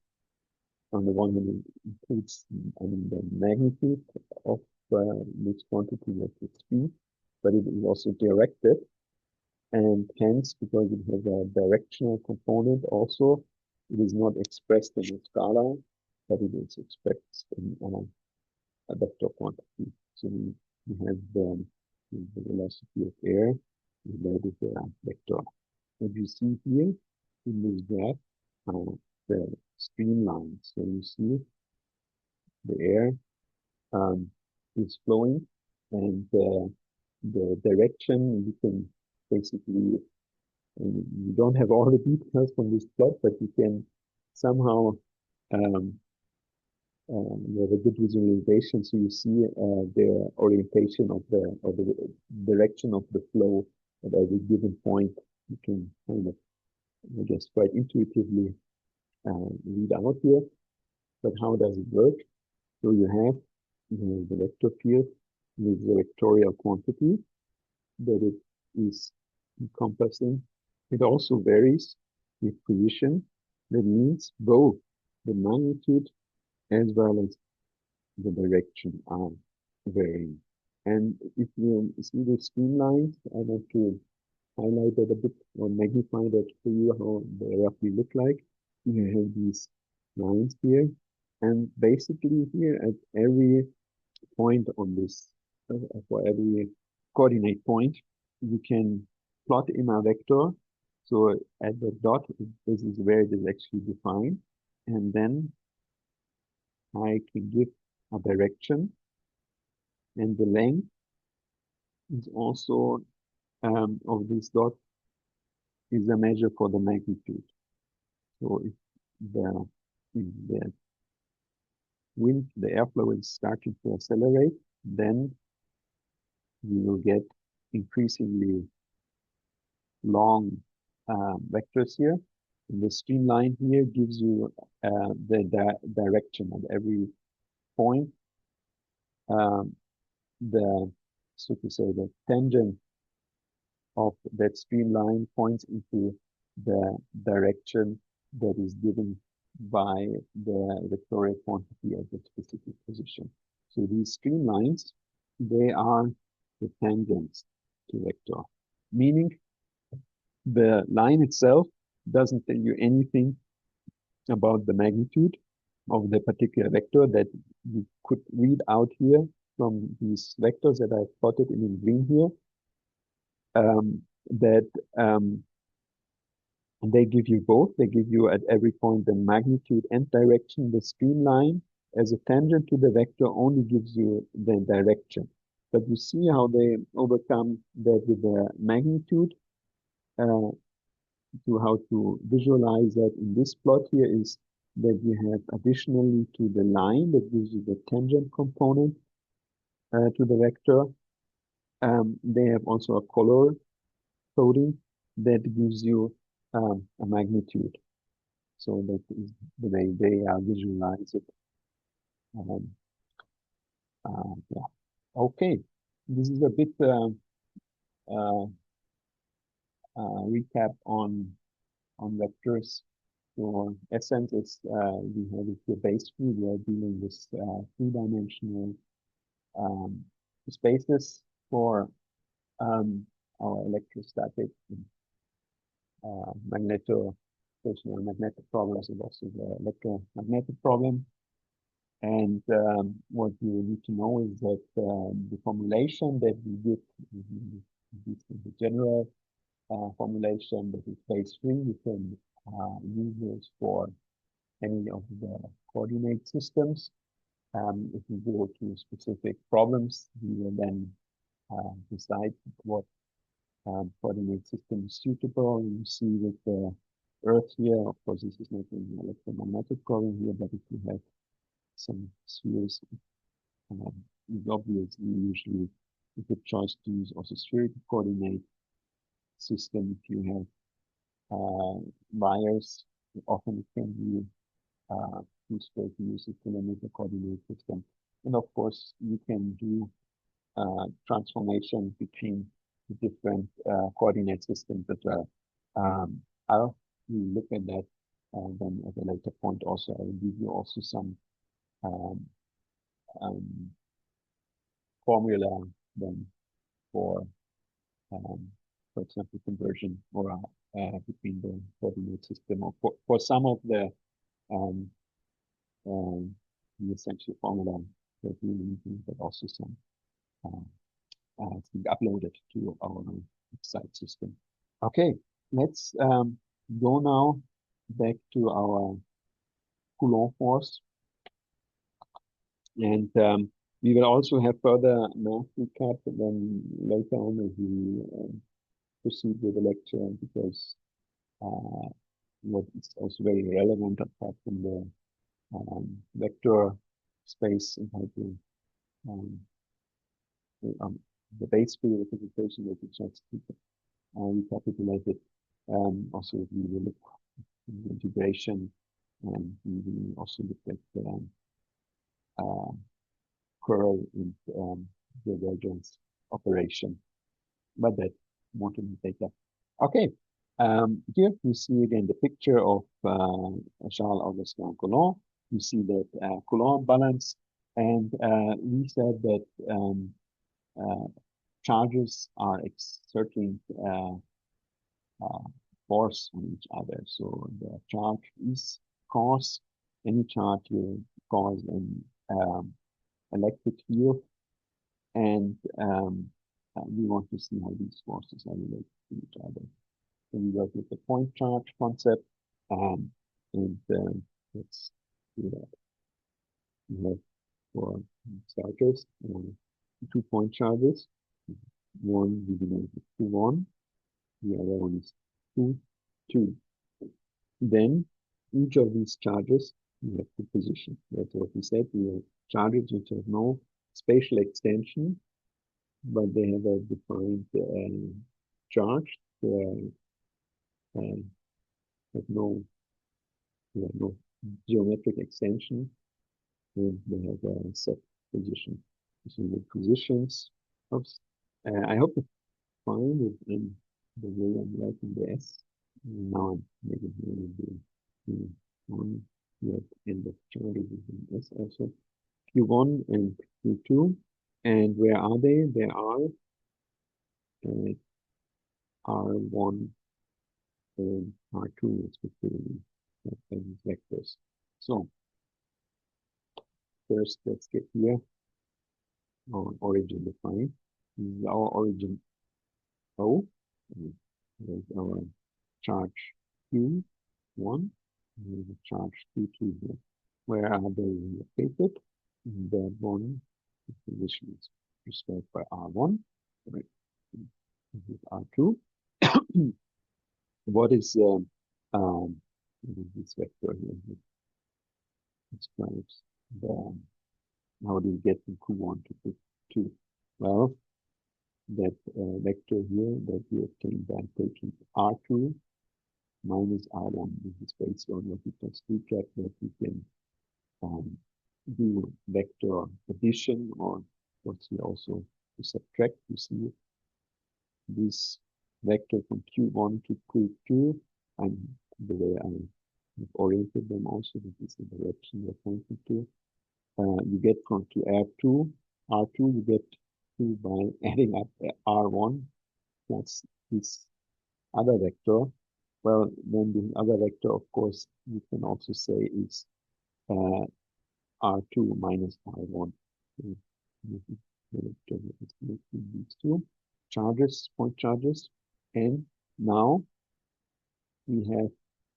the one hand, it includes the magnitude of this quantity, like the speed, but it is also directed. And hence, because it has a directional component also, it is not expressed in a scalar, but it is expressed in a vector quantity. So we have the velocity of air related to a vector. What you see here in this graph are the streamlines. So you see the air is flowing, and the direction, you can basically, you don't have all the details from this plot, but you can somehow you have a good visualization, so you see the orientation of the direction of the flow at every given point. You can kind of, I guess, quite intuitively read out here. But how does it work? So you have the vector field with the vectorial quantity that it is encompassing. It also varies with position. That means both the magnitude as well as the direction are varying. And if you see the streamlines, I want to highlighted a bit or magnified it for you how they roughly look like. You have these lines here, and basically here at every point on this, for every coordinate point, you can plot in a vector. So at the dot, this is where it is actually defined, and then I can give a direction, and the length is also of this dot is a measure for the magnitude. So if the wind, the airflow is starting to accelerate, then you will get increasingly long vectors here. And the streamline here gives you the direction at every point. The so to say the tangent of that streamline points into the direction that is given by the vectorial quantity at the specific position. So these streamlines, they are the tangents to vector, meaning the line itself doesn't tell you anything about the magnitude of the particular vector that you could read out here from these vectors that I've plotted in green here. That they give you both. They give you at every point the magnitude and direction. The streamline as a tangent to the vector only gives you the direction. But you see how they overcome that with the magnitude. To how to visualize that in this plot here is that you have additionally to the line that gives you the tangent component to the vector. They have also a color coding that gives you a magnitude. So that is the way they visualize it. Yeah. Okay. This is a bit recap on vectors. So essence is we have the base view. We are dealing with three-dimensional spaces for our electrostatic magneto-stationary magnetic problems and also the electromagnetic problem. And what you need to know is that the formulation that we give is the general formulation that is base 3. You can use this for any of the coordinate systems. If you go to specific problems, you will then decide what coordinate system is suitable. You see with the Earth here, of course, this is not an electromagnetic problem here, but if you have some spheres, it's obviously usually a good choice to use also spherical coordinate system. If you have wires, often it can be useful to use a kilometer coordinate system. And of course, you can do transformation between the different coordinate systems as well. I'll look at that then at a later point also. I will give you also some formula then for example, conversion or between the coordinate system or for some of the essential formula that we need, but also some uploaded to our site system. Okay, let's go now back to our Coulomb force. And we will also have further math recap then later on as we proceed with the lecture, because what is also very relevant apart from the vector space and how to the base field representation that we just recapitulated. Also, we will look at the integration, and we will also look at the curl and divergence operation. But that more to be later. Okay. Here you see again the picture of Charles-Augustin Coulomb. You see that Coulomb balance, and we said that charges are exerting force on each other. So the charge is cause, any charge will cause an electric field, and we want to see how these forces are related to each other. So we work with the point charge concept, and let's do that. We have for starters 2 point charges. One we denote with 2, 1. The other one is 2, 2. Then each of these charges we have to position. That's what we said. We have charges which have no spatial extension, but they have a defined charge. They have no geometric extension, and they have a set position. So the positions. Oops. I hope you find it in the way I'm writing the S. Now I'm making the one here in the charges in S also. Q1 and Q2. And where are they? They are R1 and R2 respectively, as vectors. So first, let's get here our origin defined. This is our origin O. There's our charge Q1 and the charge Q2 here. Where are they located? That one position is prescribed by R1. Right. This is R2. What is this vector here? Describes the how do you get from Q1 to Q2? Well, that vector here that we obtained by taking R2 minus R1. This is based on what we just recapped, that we can do vector addition, or what's here also to subtract. You see this vector from Q1 to Q2, and the way I have oriented them also, this is the direction we're pointing to. You get from to R2, you get to by adding up R1 plus this other vector. Well, then the other vector, of course, you can also say is R2 minus R1. So these two charges, point charges, and now we have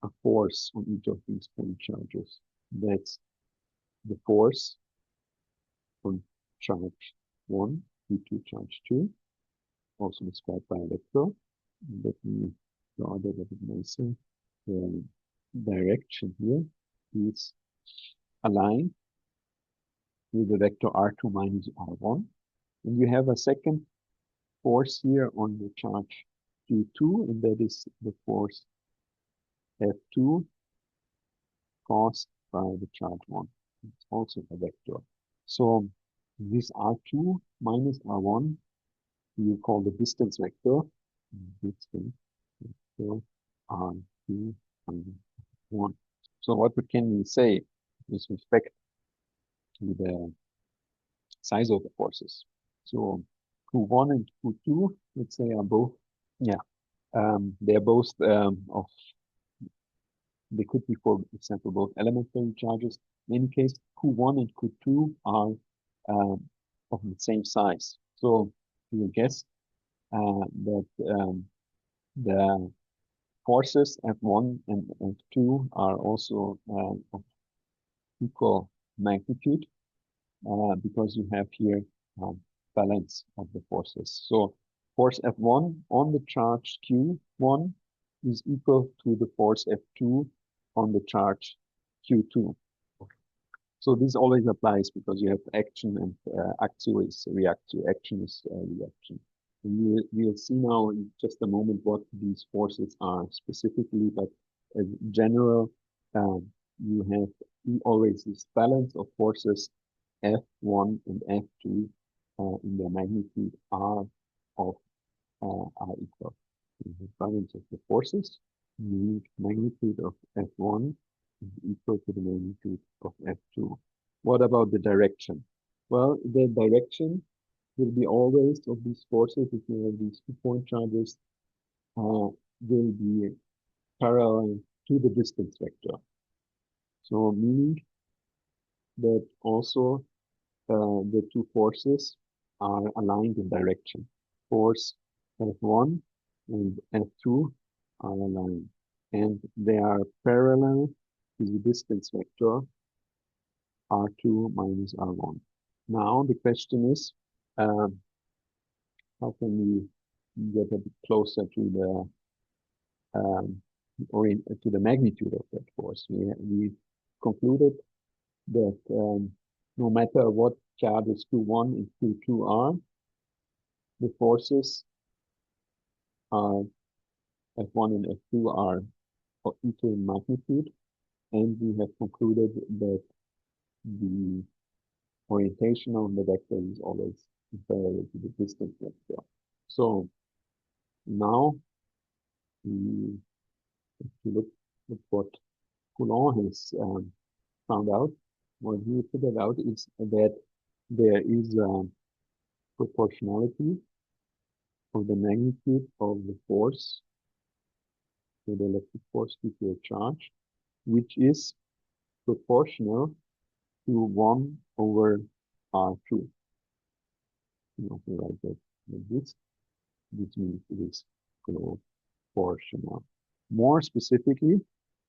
a force on each of these point charges. That's the force on charge 1, Q2 charge 2, also described by a vector. Let me draw that a bit nicer. The direction here is aligned with the vector R2 minus R1. And you have a second force here on the charge Q2, and that is the force F2 caused by the charge 1. It's also a vector. So this R2 minus R1 you call the distance vector. Distance vector R2 minus 1. So what can we say with respect to the size of the forces? So Q1 and Q2, let's say, are both, they're both they could be, for example, both elementary charges. In any case, Q1 and Q2 are of the same size. So you will guess that the forces F1 and F2 are also of equal magnitude because you have here balance of the forces. So force F1 on the charge Q1 is equal to the force F2 on the charge Q2. So this always applies because you have action, and actio is reactio, action is reaction. And we'll see now in just a moment what these forces are specifically, but in general, you have always this balance of forces F1 and F2 in their magnitude are equal. The balance of the forces, the magnitude of F1 is equal to the magnitude of F2. What about the direction? Well, the direction will be always of these forces, if you have these 2 point charges, will be parallel to the distance vector. So meaning that also the two forces are aligned in direction. Force F1 and F2 are aligned, and they are parallel to the distance vector R2 minus R1. Now the question is, how can we get a bit closer to the magnitude of that force? We concluded that no matter what charges Q1 and Q2 are, the forces are F1 and F2 are equal in magnitude, and we have concluded that the orientation of the vector is always parallel to the distance vector. So now we look at what Coulomb has found out. What he figured out is that there is a proportionality of the magnitude of the force, so the electric force due to a charge, which is proportional to 1 over R2. You know, we write that like this. This means it is proportional. More specifically,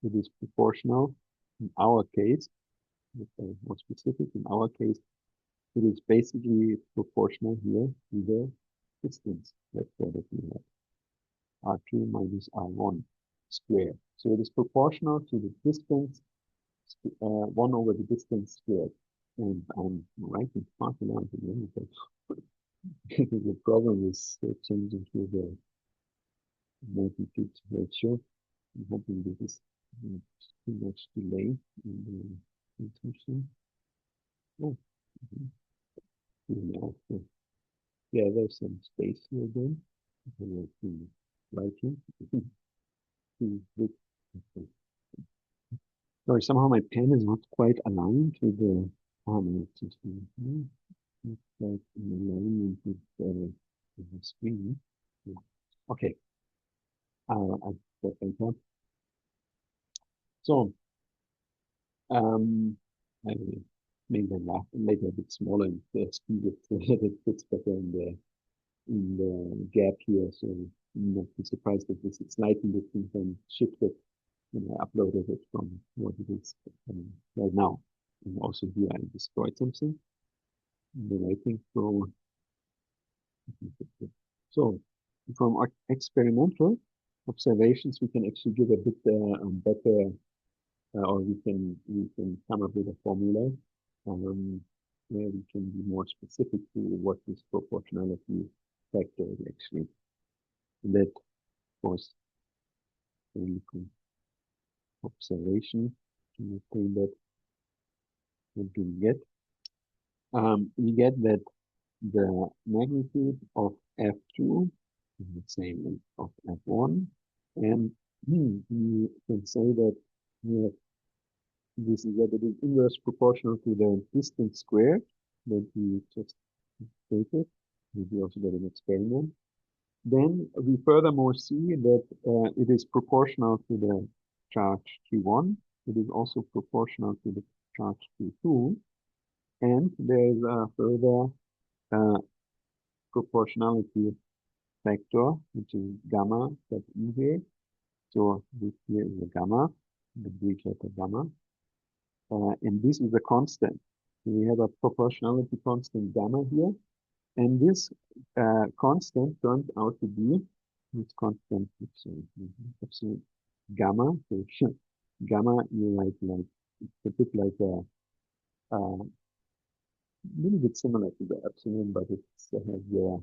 it is proportional in our case. More specific, in our case, it is basically proportional here to the distance vector that we have, R2 minus R1 squared. So it is proportional to the distance, 1 over the distance squared. And I'm writing far too long again, but the problem is changing to the magnitude ratio. I'm hoping this is not too much delay in the intention. Oh, yeah, there's some space here again. Writing. Sorry, somehow my pen is not quite aligned with the like in alignment with the screen. Yeah. Okay. I got that. So I made them laugh and make it a bit smaller and speed it fits better in the gap here. So I'm not be surprised if this is slightly different and shifted when I uploaded it from what it is right now. And also here I destroyed something in the writing. So from our experimental observations, we can actually give a bit better, or we can come up with a formula where we can be more specific to what this proportionality factor is actually. And that, of course, observation to obtain that. What do we get? We get that the magnitude of F2 is the same as of F1, and we can say that we have this is that it is inverse proportional to the distance squared that we just stated. We also get an experiment. Then we furthermore see that it is proportional to the charge Q1. It is also proportional to the charge Q2. And there is a further proportionality factor, which is gamma that E here. So this here is a gamma, the Greek letter gamma. And this is a constant. So we have a proportionality constant gamma here. And this constant turns out to be this constant, absolute gamma. So gamma, you write like, it's a bit like a little bit similar to the epsilon, but it has the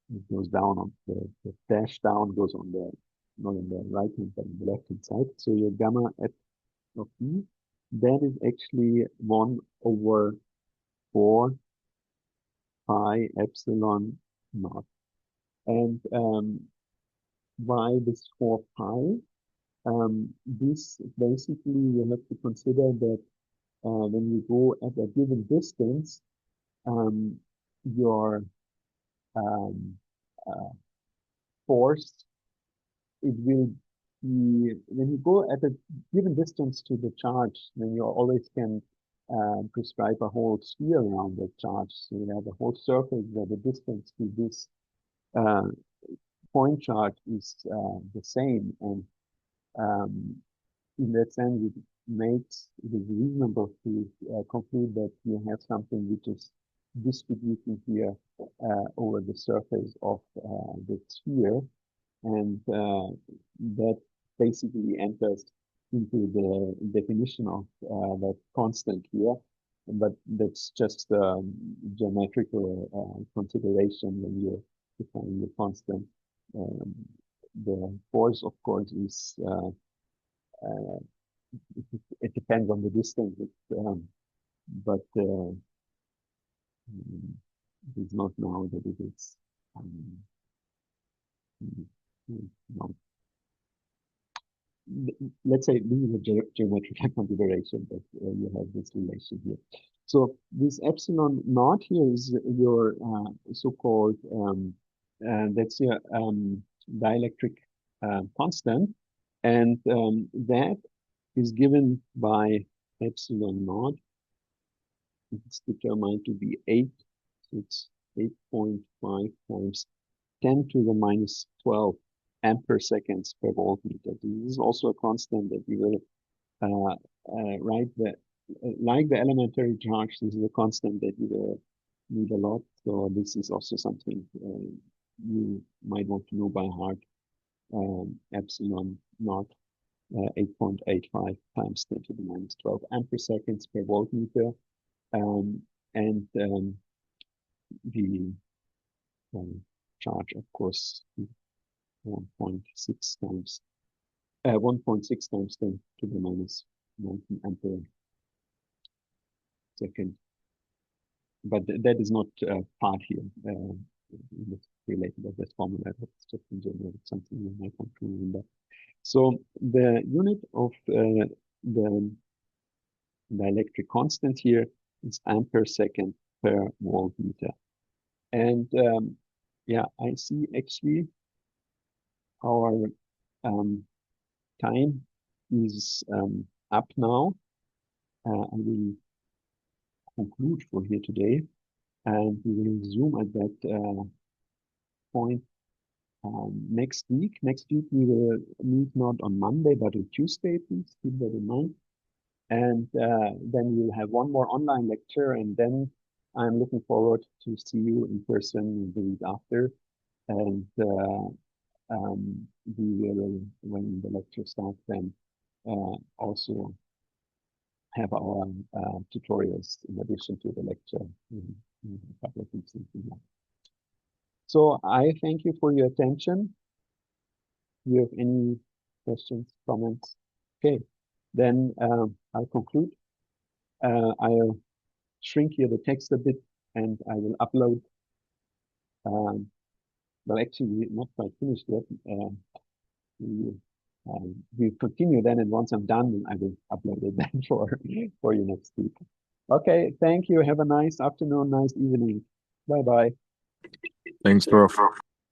it goes down on the dash down goes on the not on the right hand but on the left hand side. So your gamma f of e, that is actually 1 over 4 pi epsilon naught. And why this 4 pi? This basically you have to consider that when you go at a given distance, your force, it will be, when you go at a given distance to the charge, then you always can prescribe a whole sphere around the charge. So you have a whole surface where the distance to this uh, point charge is the same. And um, in that sense, it is reasonable to conclude that you have something which is distributing here over the surface of the sphere, and that basically enters into the definition of that constant here. But that's just a geometrical consideration when you're defining the constant. Um, the force, of course, is uh, it depends on the distance, but it's not now that it is. Um, no. Let's say this is a geometrical configuration, but you have this relation here. So this epsilon naught here is your so-called that's your dielectric constant, and that is given by epsilon naught. It's determined to be 8. So it's 8.5 times 10 to the minus 12 ampere seconds per voltmeter. This is also a constant that we will write like the elementary charge. This is a constant that you will need a lot. So this is also something you might want to know by heart. Epsilon naught 8.85 times 10 to the minus 12 ampere seconds per voltmeter. And the charge, of course, 1.6 times 1.6 times 10 to the minus 19 ampere second. But that is not part here. Related to this formula. It's just in general something you might want to remember. So the unit of the dielectric constant here is ampere second per voltmeter. And yeah, I see actually our time is up now. I will conclude for here today, and we will resume at that point next week. Next week we will meet not on Monday but on Tuesday. Please keep that in mind. And then we'll have one more online lecture, and then I'm looking forward to see you in person the week after. And we will, when the lecture starts, then also have our tutorials in addition to the lecture in a couple of weeks. So I thank you for your attention. Do you have any questions, comments? Okay, then I'll conclude. I'll shrink here the text a bit, and I will upload. Well, actually, we're not quite finished yet. We continue then, and once I'm done, I will upload it then for you next week. Okay, thank you. Have a nice afternoon, nice evening. Bye bye. Thanks, Prof.